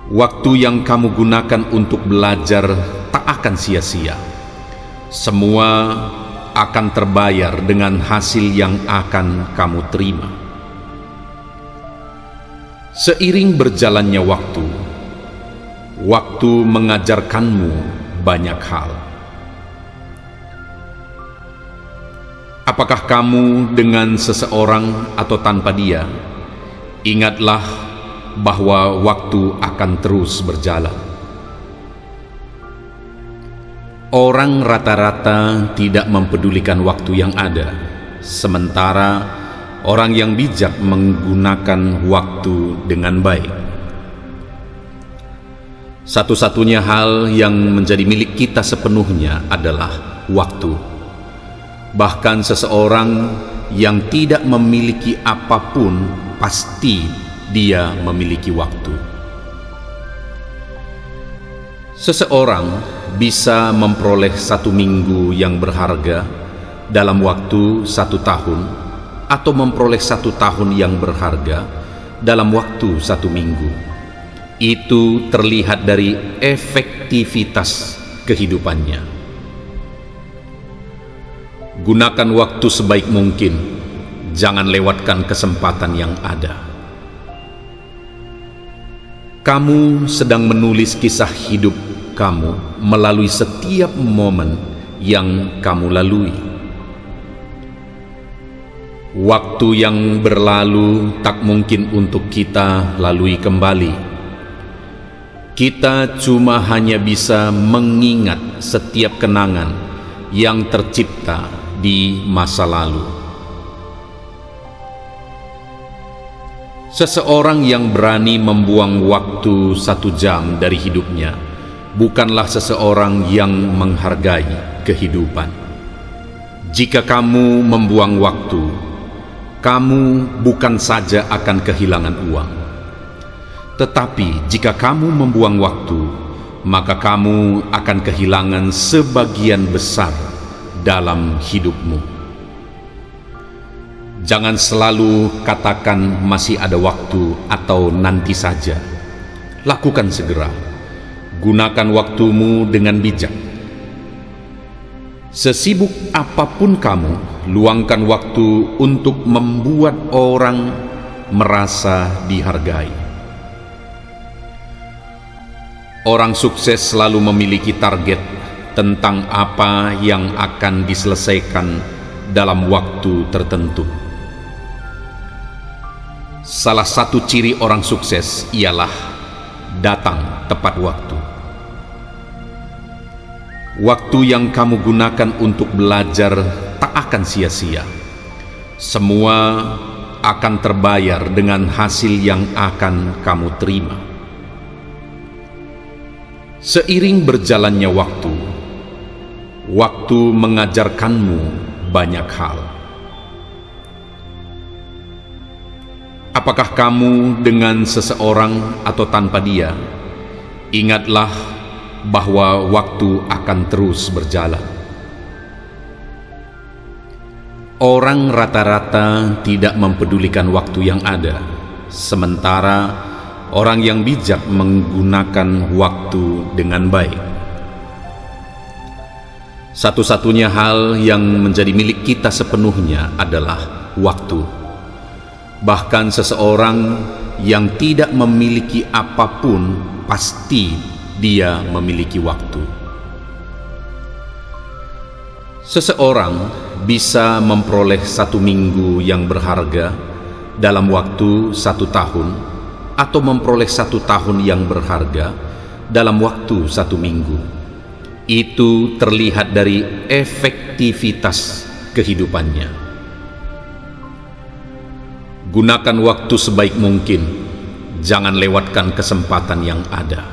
Waktu yang kamu gunakan untuk belajar tak akan sia-sia. Semua akan terbayar dengan hasil yang akan kamu terima. Seiring berjalannya waktu, waktu mengajarkanmu banyak hal. Apakah kamu dengan seseorang atau tanpa dia? Ingatlah bahwa waktu akan terus berjalan. Orang rata-rata tidak mempedulikan waktu yang ada, sementara orang yang bijak menggunakan waktu dengan baik. Satu-satunya hal yang menjadi milik kita sepenuhnya adalah waktu. Bahkan seseorang yang tidak memiliki apapun, pasti dia memiliki waktu. Seseorang bisa memperoleh 1 minggu yang berharga dalam waktu 1 tahun, atau memperoleh 1 tahun yang berharga dalam waktu 1 minggu. Itu terlihat dari efektivitas kehidupannya. Gunakan waktu sebaik mungkin, jangan lewatkan kesempatan yang ada. Kamu sedang menulis kisah hidup kamu melalui setiap momen yang kamu lalui. Waktu yang berlalu tak mungkin untuk kita lalui kembali. Kita cuma hanya bisa mengingat setiap kenangan yang tercipta di masa lalu. Seseorang yang berani membuang waktu 1 jam dari hidupnya bukanlah seseorang yang menghargai kehidupan. Jika kamu membuang waktu, kamu bukan saja akan kehilangan uang, tetapi jika kamu membuang waktu, maka kamu akan kehilangan sebagian besar dalam hidupmu. Jangan selalu katakan masih ada waktu atau nanti saja. Lakukan segera. Gunakan waktumu dengan bijak. Sesibuk apapun kamu, luangkan waktu untuk membuat orang merasa dihargai. Orang sukses selalu memiliki target tentang apa yang akan diselesaikan dalam waktu tertentu. Salah satu ciri orang sukses ialah datang tepat waktu. Waktu yang kamu gunakan untuk belajar tak akan sia-sia. Semua akan terbayar dengan hasil yang akan kamu terima. Seiring berjalannya waktu, waktu mengajarkanmu banyak hal. Apakah kamu dengan seseorang atau tanpa dia? Ingatlah bahwa waktu akan terus berjalan. Orang rata-rata tidak mempedulikan waktu yang ada, sementara orang yang bijak menggunakan waktu dengan baik. Satu-satunya hal yang menjadi milik kita sepenuhnya adalah waktu. Bahkan seseorang yang tidak memiliki apapun, pasti dia memiliki waktu. Seseorang bisa memperoleh 1 minggu yang berharga dalam waktu 1 tahun, atau memperoleh 1 tahun yang berharga dalam waktu 1 minggu. Itu terlihat dari efektivitas kehidupannya. Gunakan waktu sebaik mungkin, jangan lewatkan kesempatan yang ada.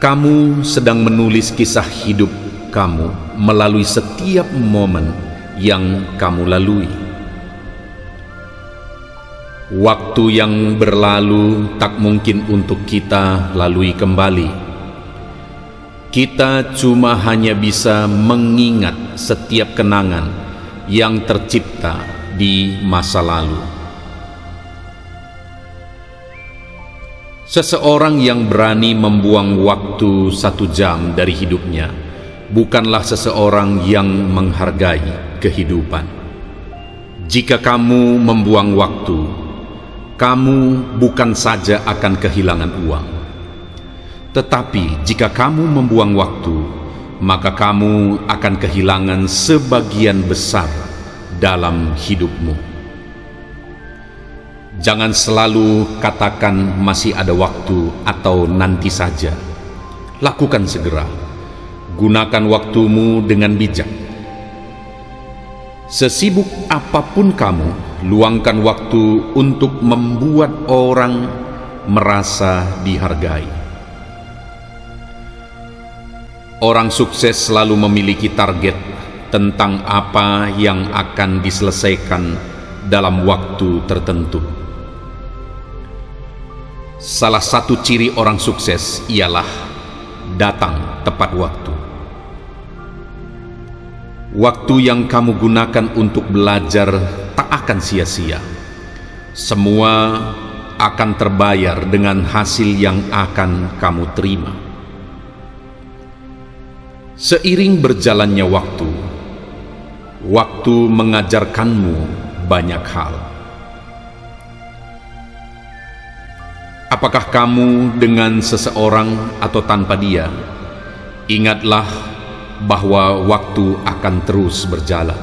Kamu sedang menulis kisah hidup kamu melalui setiap momen yang kamu lalui. Waktu yang berlalu tak mungkin untuk kita lalui kembali. Kita cuma hanya bisa mengingat setiap kenangan yang tercipta di masa lalu. Seseorang yang berani membuang waktu 1 jam dari hidupnya bukanlah seseorang yang menghargai kehidupan. Jika kamu membuang waktu, kamu bukan saja akan kehilangan uang, tetapi jika kamu membuang waktu, maka kamu akan kehilangan sebagian besar dalam hidupmu. Jangan selalu katakan masih ada waktu atau nanti saja. Lakukan segera. Gunakan waktumu dengan bijak. Sesibuk apapun kamu, luangkan waktu untuk membuat orang merasa dihargai. Orang sukses selalu memiliki target tentang apa yang akan diselesaikan dalam waktu tertentu. Salah satu ciri orang sukses ialah datang tepat waktu. Waktu yang kamu gunakan untuk belajar tak akan sia-sia. Semua akan terbayar dengan hasil yang akan kamu terima. Seiring berjalannya waktu, waktu mengajarkanmu banyak hal. Apakah kamu dengan seseorang atau tanpa dia? Ingatlah bahwa waktu akan terus berjalan.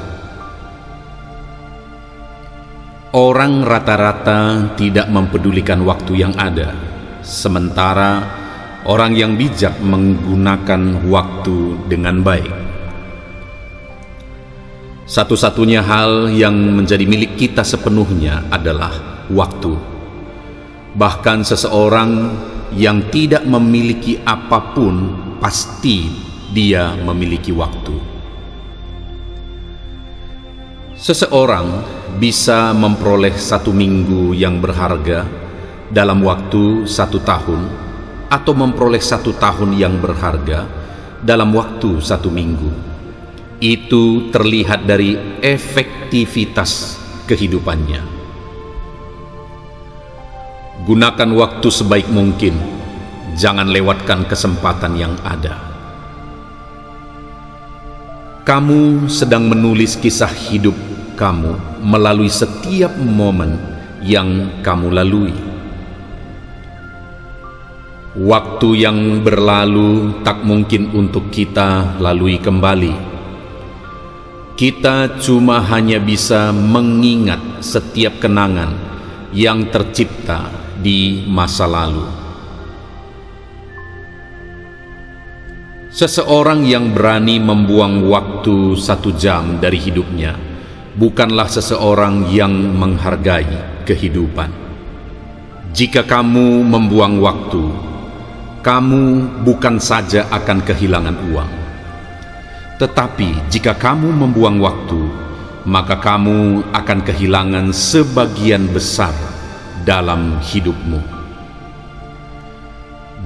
Orang rata-rata tidak mempedulikan waktu yang ada, sementara orang yang bijak menggunakan waktu dengan baik. Satu-satunya hal yang menjadi milik kita sepenuhnya adalah waktu. Bahkan seseorang yang tidak memiliki apapun, pasti dia memiliki waktu. Seseorang bisa memperoleh 1 minggu yang berharga dalam waktu 1 tahun, atau memperoleh 1 tahun yang berharga dalam waktu 1 minggu. Itu terlihat dari efektivitas kehidupannya. Gunakan waktu sebaik mungkin, jangan lewatkan kesempatan yang ada. Kamu sedang menulis kisah hidup kamu melalui setiap momen yang kamu lalui. Waktu yang berlalu tak mungkin untuk kita lalui kembali. Kita cuma hanya bisa mengingat setiap kenangan yang tercipta di masa lalu. Seseorang yang berani membuang waktu 1 jam dari hidupnya bukanlah seseorang yang menghargai kehidupan. Jika kamu membuang waktu, kamu bukan saja akan kehilangan uang, tetapi jika kamu membuang waktu, maka kamu akan kehilangan sebagian besar dalam hidupmu.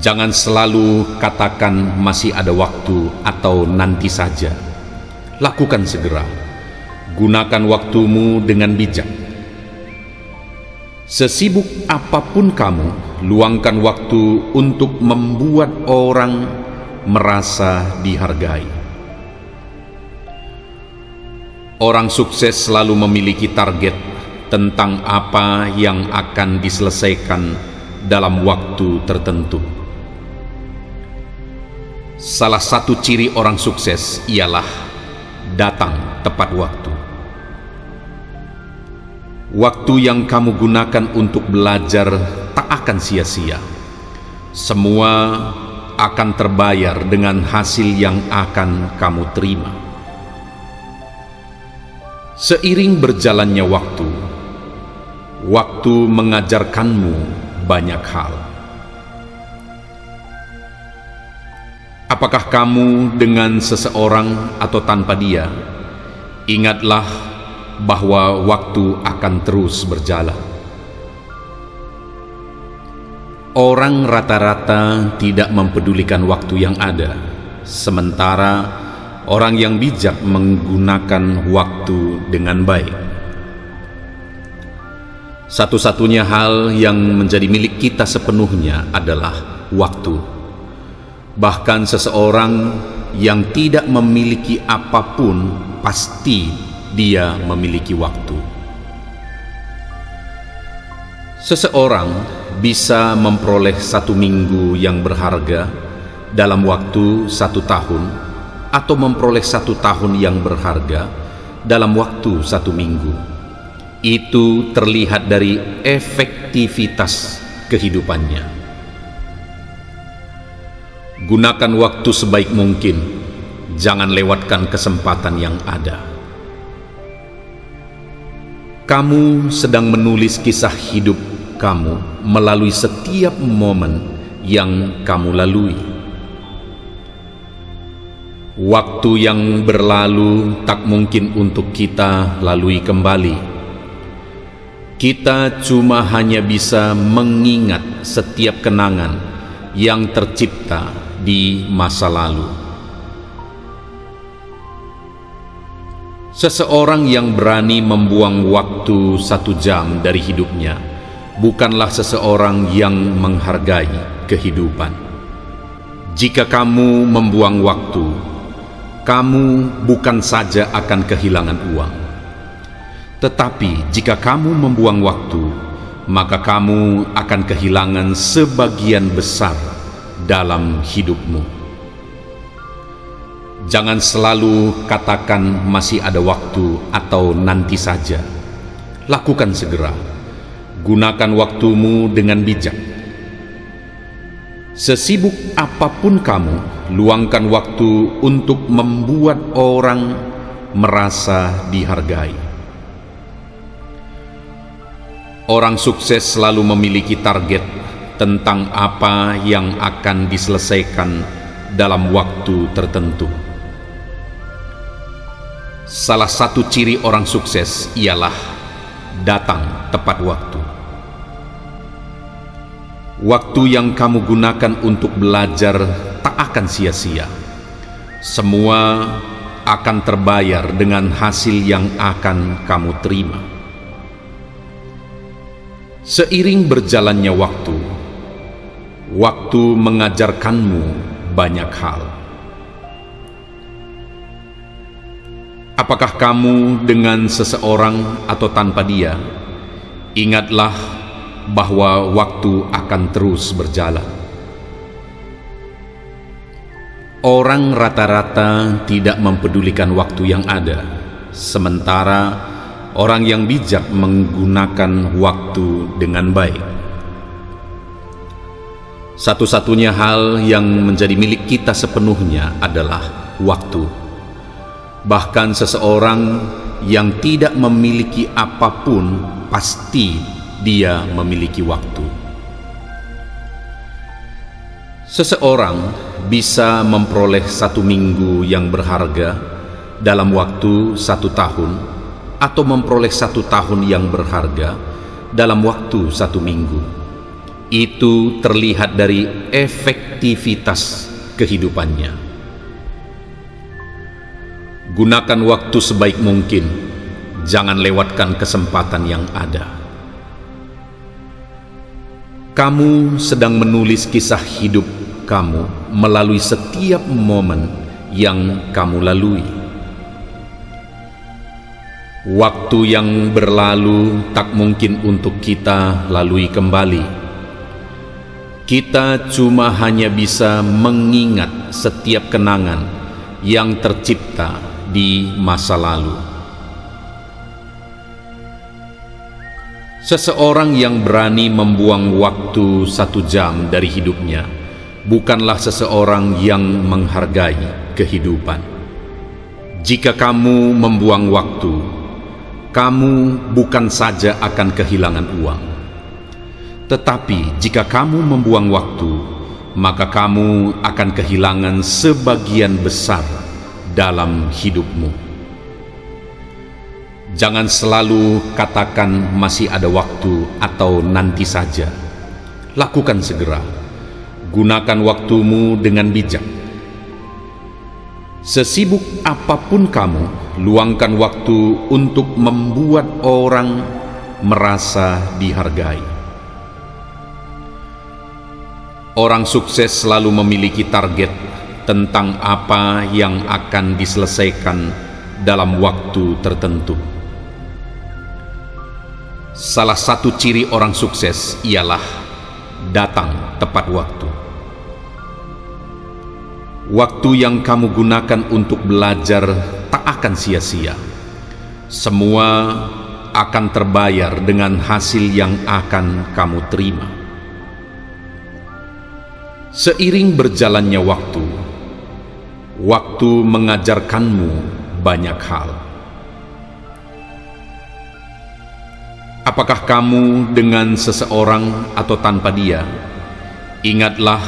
Jangan selalu katakan masih ada waktu atau nanti saja. Lakukan segera. Gunakan waktumu dengan bijak. Sesibuk apapun kamu, luangkan waktu untuk membuat orang merasa dihargai. Orang sukses selalu memiliki target tentang apa yang akan diselesaikan dalam waktu tertentu. Salah satu ciri orang sukses ialah datang tepat waktu. Waktu yang kamu gunakan untuk belajar tak akan sia-sia. Semua akan terbayar dengan hasil yang akan kamu terima. Seiring berjalannya waktu, waktu mengajarkanmu banyak hal. Apakah kamu dengan seseorang atau tanpa dia? Ingatlah bahwa waktu akan terus berjalan. Orang rata-rata tidak mempedulikan waktu yang ada, sementara orang yang bijak menggunakan waktu dengan baik. Satu-satunya hal yang menjadi milik kita sepenuhnya adalah waktu. Bahkan seseorang yang tidak memiliki apapun, pasti dia memiliki waktu. Seseorang bisa memperoleh 1 minggu yang berharga dalam waktu 1 tahun, atau memperoleh 1 tahun yang berharga dalam waktu 1 minggu. Itu terlihat dari efektivitas kehidupannya. Gunakan waktu sebaik mungkin, jangan lewatkan kesempatan yang ada. Kamu sedang menulis kisah hidup kamu melalui setiap momen yang kamu lalui. Waktu yang berlalu tak mungkin untuk kita lalui kembali. Kita cuma hanya bisa mengingat setiap kenangan yang tercipta di masa lalu. Seseorang yang berani membuang waktu 1 jam dari hidupnya bukanlah seseorang yang menghargai kehidupan. Jika kamu membuang waktu, kamu bukan saja akan kehilangan uang, tetapi jika kamu membuang waktu, maka kamu akan kehilangan sebagian besar dalam hidupmu. Jangan selalu katakan masih ada waktu atau nanti saja. Lakukan segera. Gunakan waktumu dengan bijak. Sesibuk apapun kamu, luangkan waktu untuk membuat orang merasa dihargai. Orang sukses selalu memiliki target tentang apa yang akan diselesaikan dalam waktu tertentu. Salah satu ciri orang sukses ialah datang tepat waktu. Waktu yang kamu gunakan untuk belajar tak akan sia-sia. Semua akan terbayar dengan hasil yang akan kamu terima. Seiring berjalannya waktu, waktu mengajarkanmu banyak hal. Apakah kamu dengan seseorang atau tanpa dia? Ingatlah bahwa waktu akan terus berjalan. Orang rata-rata tidak mempedulikan waktu yang ada, sementara orang yang bijak menggunakan waktu dengan baik. Satu-satunya hal yang menjadi milik kita sepenuhnya adalah waktu. Bahkan seseorang yang tidak memiliki apapun, pasti dia memiliki waktu. Seseorang bisa memperoleh 1 minggu yang berharga dalam waktu 1 tahun, atau memperoleh 1 tahun yang berharga dalam waktu 1 minggu. Itu terlihat dari efektivitas kehidupannya. Gunakan waktu sebaik mungkin, jangan lewatkan kesempatan yang ada. Kamu sedang menulis kisah hidup kamu melalui setiap momen yang kamu lalui. Waktu yang berlalu tak mungkin untuk kita lalui kembali. Kita cuma hanya bisa mengingat setiap kenangan yang tercipta di masa lalu. Seseorang yang berani membuang waktu 1 jam dari hidupnya bukanlah seseorang yang menghargai kehidupan. Jika kamu membuang waktu, kamu bukan saja akan kehilangan uang, tetapi jika kamu membuang waktu, maka kamu akan kehilangan sebagian besar dalam hidupmu. Jangan selalu katakan masih ada waktu atau nanti saja. Lakukan segera. Gunakan waktumu dengan bijak. Sesibuk apapun kamu, luangkan waktu untuk membuat orang merasa dihargai. Orang sukses selalu memiliki target tentang apa yang akan diselesaikan dalam waktu tertentu. Salah satu ciri orang sukses ialah datang tepat waktu. Waktu yang kamu gunakan untuk belajar tak akan sia-sia. Semua akan terbayar dengan hasil yang akan kamu terima. Seiring berjalannya waktu, waktu mengajarkanmu banyak hal. Apakah kamu dengan seseorang atau tanpa dia? Ingatlah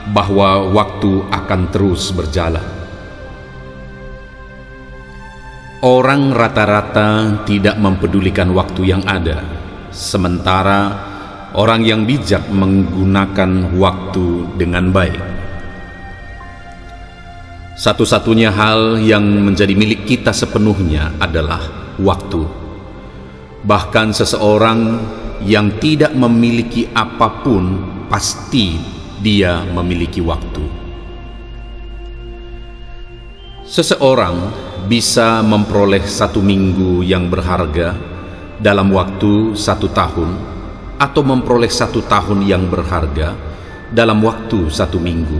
bahwa waktu akan terus berjalan. Orang rata-rata tidak mempedulikan waktu yang ada, sementara orang yang bijak menggunakan waktu dengan baik. Satu-satunya hal yang menjadi milik kita sepenuhnya adalah waktu. Bahkan seseorang yang tidak memiliki apapun, pasti dia memiliki waktu. Seseorang bisa memperoleh 1 minggu yang berharga dalam waktu 1 tahun, atau memperoleh 1 tahun yang berharga dalam waktu 1 minggu.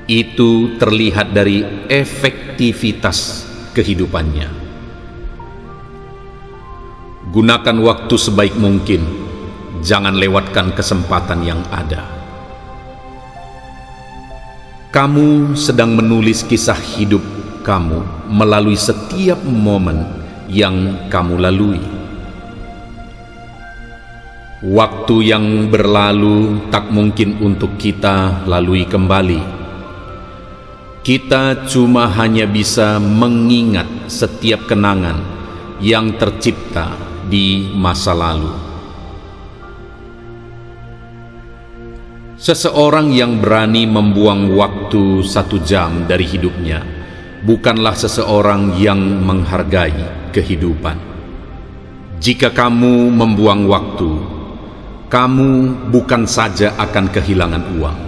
Itu terlihat dari efektivitas kehidupannya. Gunakan waktu sebaik mungkin, jangan lewatkan kesempatan yang ada. Kamu sedang menulis kisah hidup kamu melalui setiap momen yang kamu lalui. Waktu yang berlalu tak mungkin untuk kita lalui kembali. Kita cuma hanya bisa mengingat setiap kenangan yang tercipta di masa lalu. Seseorang yang berani membuang waktu 1 jam dari hidupnya bukanlah seseorang yang menghargai kehidupan. Jika kamu membuang waktu, kamu bukan saja akan kehilangan uang.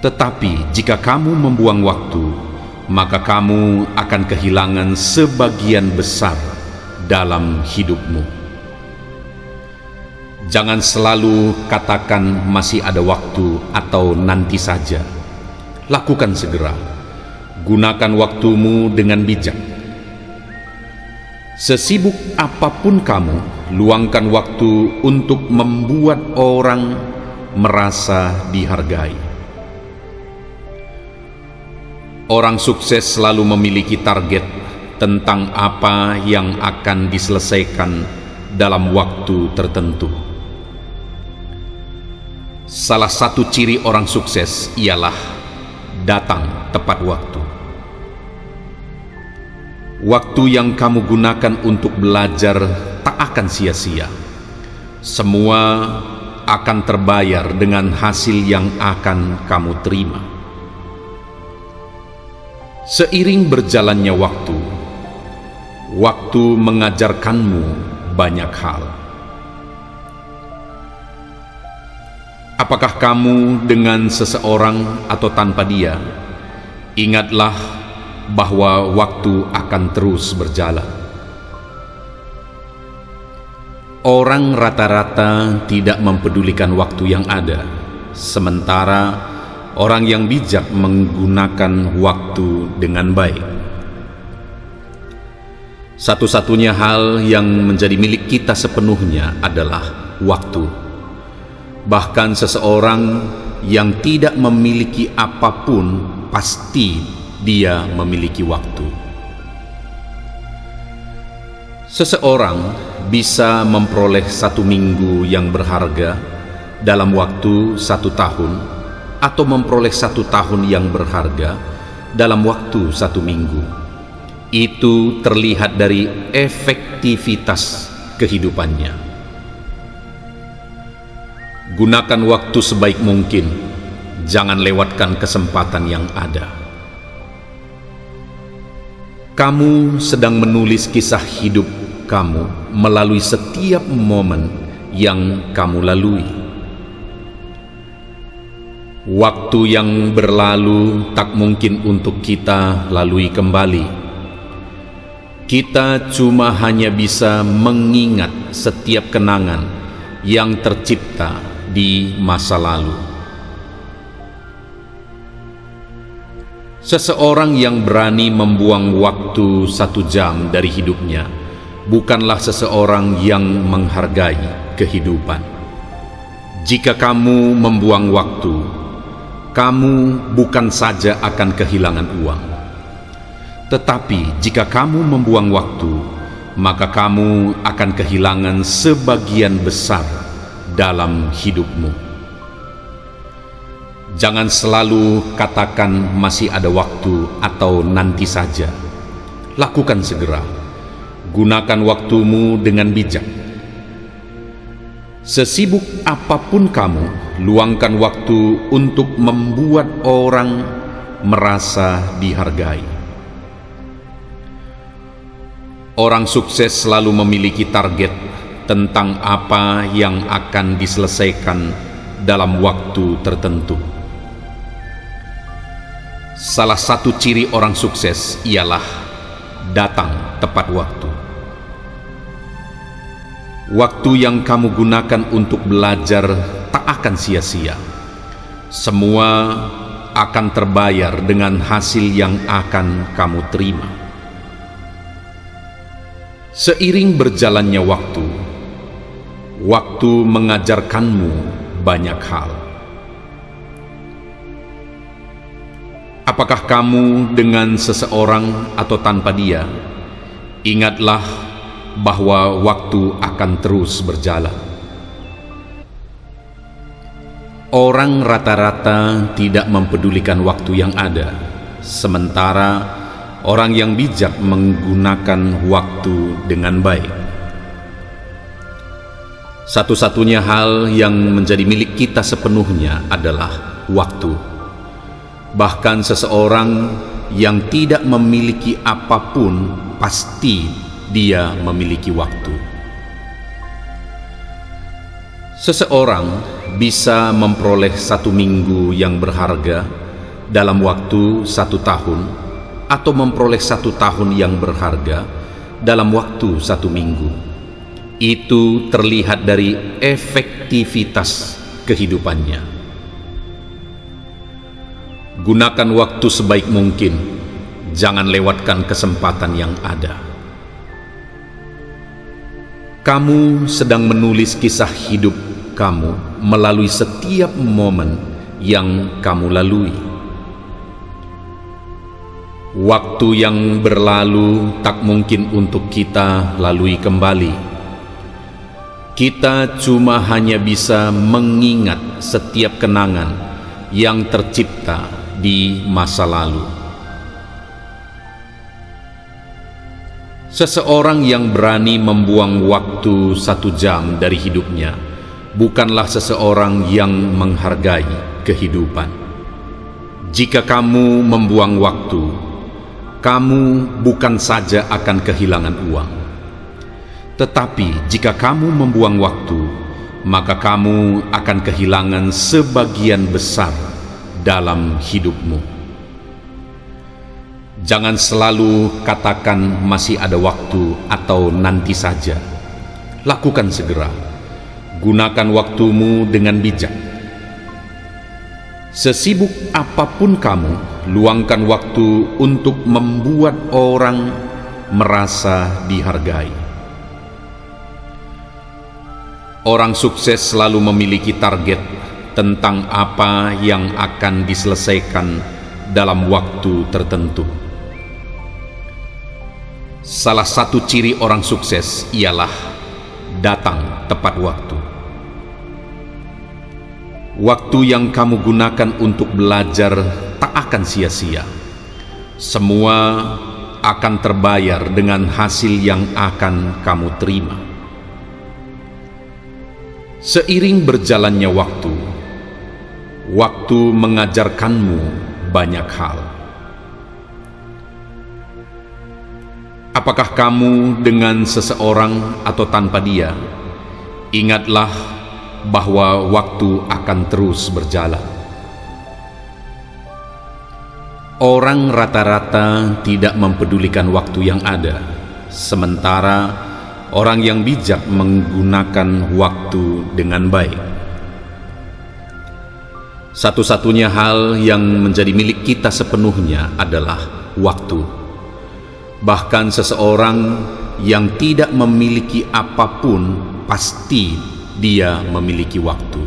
Tetapi jika kamu membuang waktu, maka kamu akan kehilangan sebagian besar dalam hidupmu. Jangan selalu katakan masih ada waktu atau nanti saja. Lakukan segera. Gunakan waktumu dengan bijak. Sesibuk apapun kamu, luangkan waktu untuk membuat orang merasa dihargai. Orang sukses selalu memiliki target tentang apa yang akan diselesaikan dalam waktu tertentu. Salah satu ciri orang sukses ialah datang tepat waktu. Waktu yang kamu gunakan untuk belajar tak akan sia-sia. Semua akan terbayar dengan hasil yang akan kamu terima. Seiring berjalannya waktu, waktu mengajarkanmu banyak hal. Apakah kamu dengan seseorang atau tanpa dia? Ingatlah bahwa waktu akan terus berjalan. Orang rata-rata tidak mempedulikan waktu yang ada, sementara orang yang bijak menggunakan waktu dengan baik. Satu-satunya hal yang menjadi milik kita sepenuhnya adalah waktu. Bahkan seseorang yang tidak memiliki apapun, pasti dia memiliki waktu. Seseorang bisa memperoleh 1 minggu yang berharga dalam waktu 1 tahun, atau memperoleh 1 tahun yang berharga dalam waktu 1 minggu. Itu terlihat dari efektivitas kehidupannya. Gunakan waktu sebaik mungkin, jangan lewatkan kesempatan yang ada. Kamu sedang menulis kisah hidup kamu melalui setiap momen yang kamu lalui. Waktu yang berlalu tak mungkin untuk kita lalui kembali. Kita cuma hanya bisa mengingat setiap kenangan yang tercipta di masa lalu. Seseorang yang berani membuang waktu 1 jam dari hidupnya bukanlah seseorang yang menghargai kehidupan. Jika kamu membuang waktu, kamu bukan saja akan kehilangan uang. Tetapi jika kamu membuang waktu, maka kamu akan kehilangan sebagian besar dalam hidupmu. Jangan selalu katakan masih ada waktu atau nanti saja. Lakukan segera. Gunakan waktumu dengan bijak. Sesibuk apapun kamu, luangkan waktu untuk membuat orang merasa dihargai. Orang sukses selalu memiliki target tentang apa yang akan diselesaikan dalam waktu tertentu. Salah satu ciri orang sukses ialah datang tepat waktu. Waktu yang kamu gunakan untuk belajar tak akan sia-sia. Semua akan terbayar dengan hasil yang akan kamu terima. Seiring berjalannya waktu, waktu mengajarkanmu banyak hal. Apakah kamu dengan seseorang atau tanpa dia? Ingatlah bahwa waktu akan terus berjalan. Orang rata-rata tidak mempedulikan waktu yang ada, sementara orang yang bijak menggunakan waktu dengan baik. Satu-satunya hal yang menjadi milik kita sepenuhnya adalah waktu. Bahkan seseorang yang tidak memiliki apapun, pasti dia memiliki waktu. Seseorang bisa memperoleh 1 minggu yang berharga dalam waktu 1 tahun, atau memperoleh 1 tahun yang berharga dalam waktu 1 minggu. Itu terlihat dari efektivitas kehidupannya. Gunakan waktu sebaik mungkin, jangan lewatkan kesempatan yang ada. Kamu sedang menulis kisah hidup kamu melalui setiap momen yang kamu lalui. Waktu yang berlalu tak mungkin untuk kita lalui kembali. Kita cuma hanya bisa mengingat setiap kenangan yang tercipta di masa lalu. Seseorang yang berani membuang waktu 1 jam dari hidupnya bukanlah seseorang yang menghargai kehidupan. Jika kamu membuang waktu, kamu bukan saja akan kehilangan uang. Tetapi jika kamu membuang waktu, maka kamu akan kehilangan sebagian besar dalam hidupmu. Jangan selalu katakan masih ada waktu atau nanti saja. Lakukan segera. Gunakan waktumu dengan bijak. Sesibuk apapun kamu, luangkan waktu untuk membuat orang merasa dihargai. Orang sukses selalu memiliki target tentang apa yang akan diselesaikan dalam waktu tertentu. Salah satu ciri orang sukses ialah datang tepat waktu. Waktu yang kamu gunakan untuk belajar tak akan sia-sia. Semua akan terbayar dengan hasil yang akan kamu terima. Seiring berjalannya waktu, waktu mengajarkanmu banyak hal. Apakah kamu dengan seseorang atau tanpa dia? Ingatlah bahwa waktu akan terus berjalan. Orang rata-rata tidak mempedulikan waktu yang ada, sementara orang yang bijak menggunakan waktu dengan baik. Satu-satunya hal yang menjadi milik kita sepenuhnya adalah waktu. Bahkan seseorang yang tidak memiliki apapun, pasti dia memiliki waktu.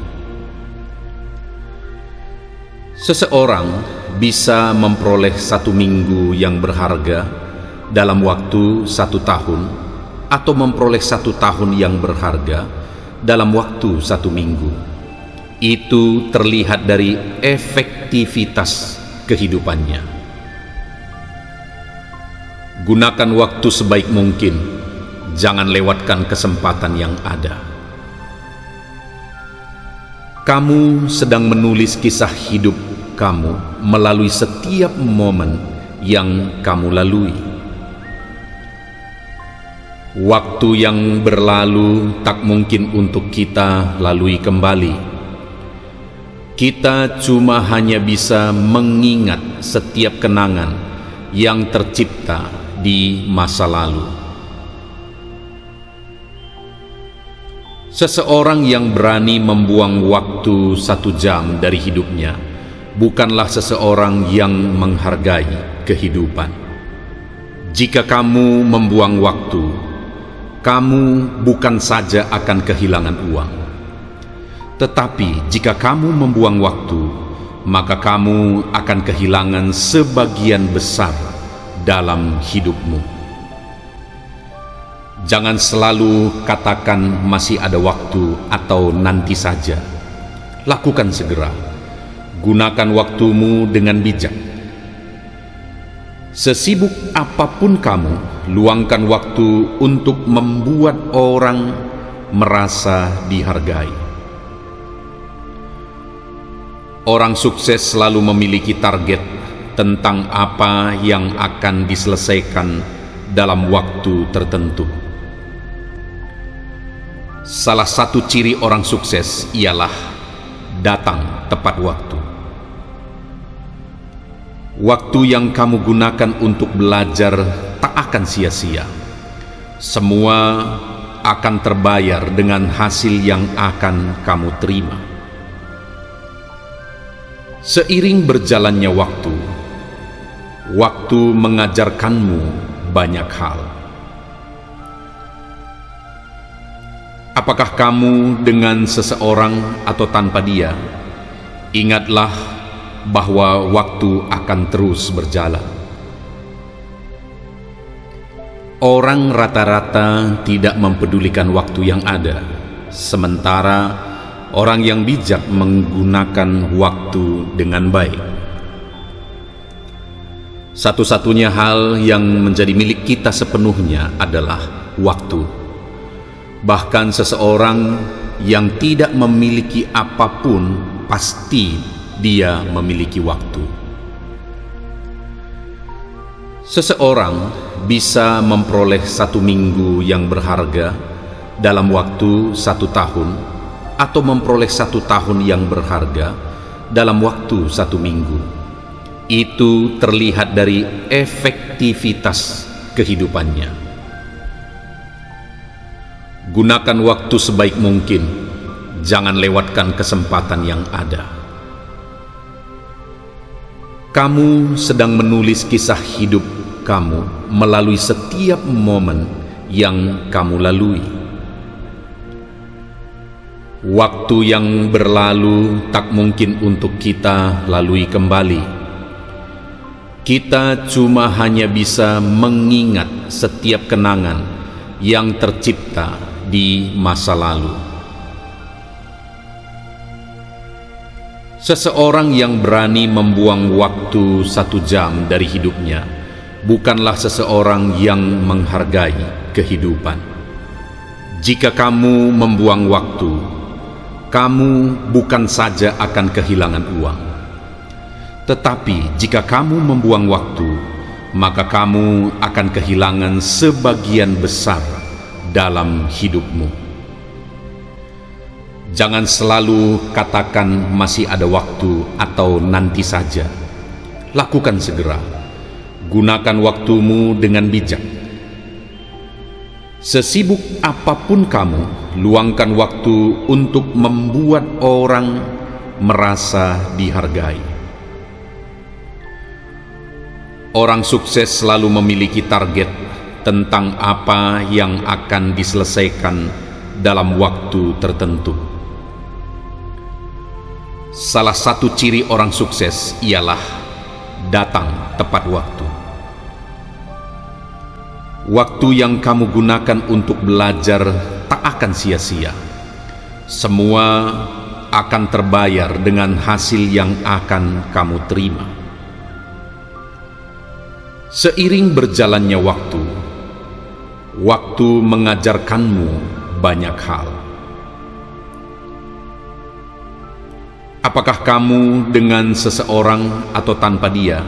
Seseorang bisa memperoleh 1 minggu yang berharga dalam waktu 1 tahun, atau memperoleh 1 tahun yang berharga dalam waktu 1 minggu. Itu terlihat dari efektivitas kehidupannya. Gunakan waktu sebaik mungkin, jangan lewatkan kesempatan yang ada. Kamu sedang menulis kisah hidup kamu melalui setiap momen yang kamu lalui. Waktu yang berlalu tak mungkin untuk kita lalui kembali. Kita cuma hanya bisa mengingat setiap kenangan yang tercipta di masa lalu. Seseorang yang berani membuang waktu 1 jam dari hidupnya bukanlah seseorang yang menghargai kehidupan. Jika kamu membuang waktu, kamu bukan saja akan kehilangan uang. Tetapi jika kamu membuang waktu, maka kamu akan kehilangan sebagian besar dalam hidupmu. Jangan selalu katakan masih ada waktu atau nanti saja. Lakukan segera. Gunakan waktumu dengan bijak. Sesibuk apapun kamu, luangkan waktu untuk membuat orang merasa dihargai. Orang sukses selalu memiliki target tentang apa yang akan diselesaikan dalam waktu tertentu. Salah satu ciri orang sukses ialah datang tepat waktu. Waktu yang kamu gunakan untuk belajar tak akan sia-sia. Semua akan terbayar dengan hasil yang akan kamu terima. Seiring berjalannya waktu, waktu mengajarkanmu banyak hal. Apakah kamu dengan seseorang atau tanpa dia? Ingatlah bahwa waktu akan terus berjalan. Orang rata-rata tidak mempedulikan waktu yang ada, sementara orang yang bijak menggunakan waktu dengan baik. Satu-satunya hal yang menjadi milik kita sepenuhnya adalah waktu. Bahkan seseorang yang tidak memiliki apapun, pasti dia memiliki waktu. Seseorang bisa memperoleh 1 minggu yang berharga dalam waktu 1 tahun, atau memperoleh 1 tahun yang berharga dalam waktu 1 minggu. Itu terlihat dari efektivitas kehidupannya. Gunakan waktu sebaik mungkin, jangan lewatkan kesempatan yang ada. Kamu sedang menulis kisah hidup kamu melalui setiap momen yang kamu lalui. Waktu yang berlalu tak mungkin untuk kita lalui kembali. Kita cuma hanya bisa mengingat setiap kenangan yang tercipta di masa lalu. Seseorang yang berani membuang waktu 1 jam dari hidupnya bukanlah seseorang yang menghargai kehidupan. Jika kamu membuang waktu, kamu bukan saja akan kehilangan uang, tetapi jika kamu membuang waktu, maka kamu akan kehilangan sebagian besar dalam hidupmu. Jangan selalu katakan masih ada waktu atau nanti saja. Lakukan segera. Gunakan waktumu dengan bijak. Sesibuk apapun kamu, luangkan waktu untuk membuat orang merasa dihargai. Orang sukses selalu memiliki target tentang apa yang akan diselesaikan dalam waktu tertentu. Salah satu ciri orang sukses ialah datang tepat waktu. Waktu yang kamu gunakan untuk belajar tak akan sia-sia. Semua akan terbayar dengan hasil yang akan kamu terima. Seiring berjalannya waktu, waktu mengajarkanmu banyak hal. Apakah kamu dengan seseorang atau tanpa dia?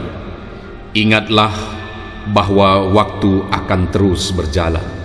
Ingatlah bahwa waktu akan terus berjalan.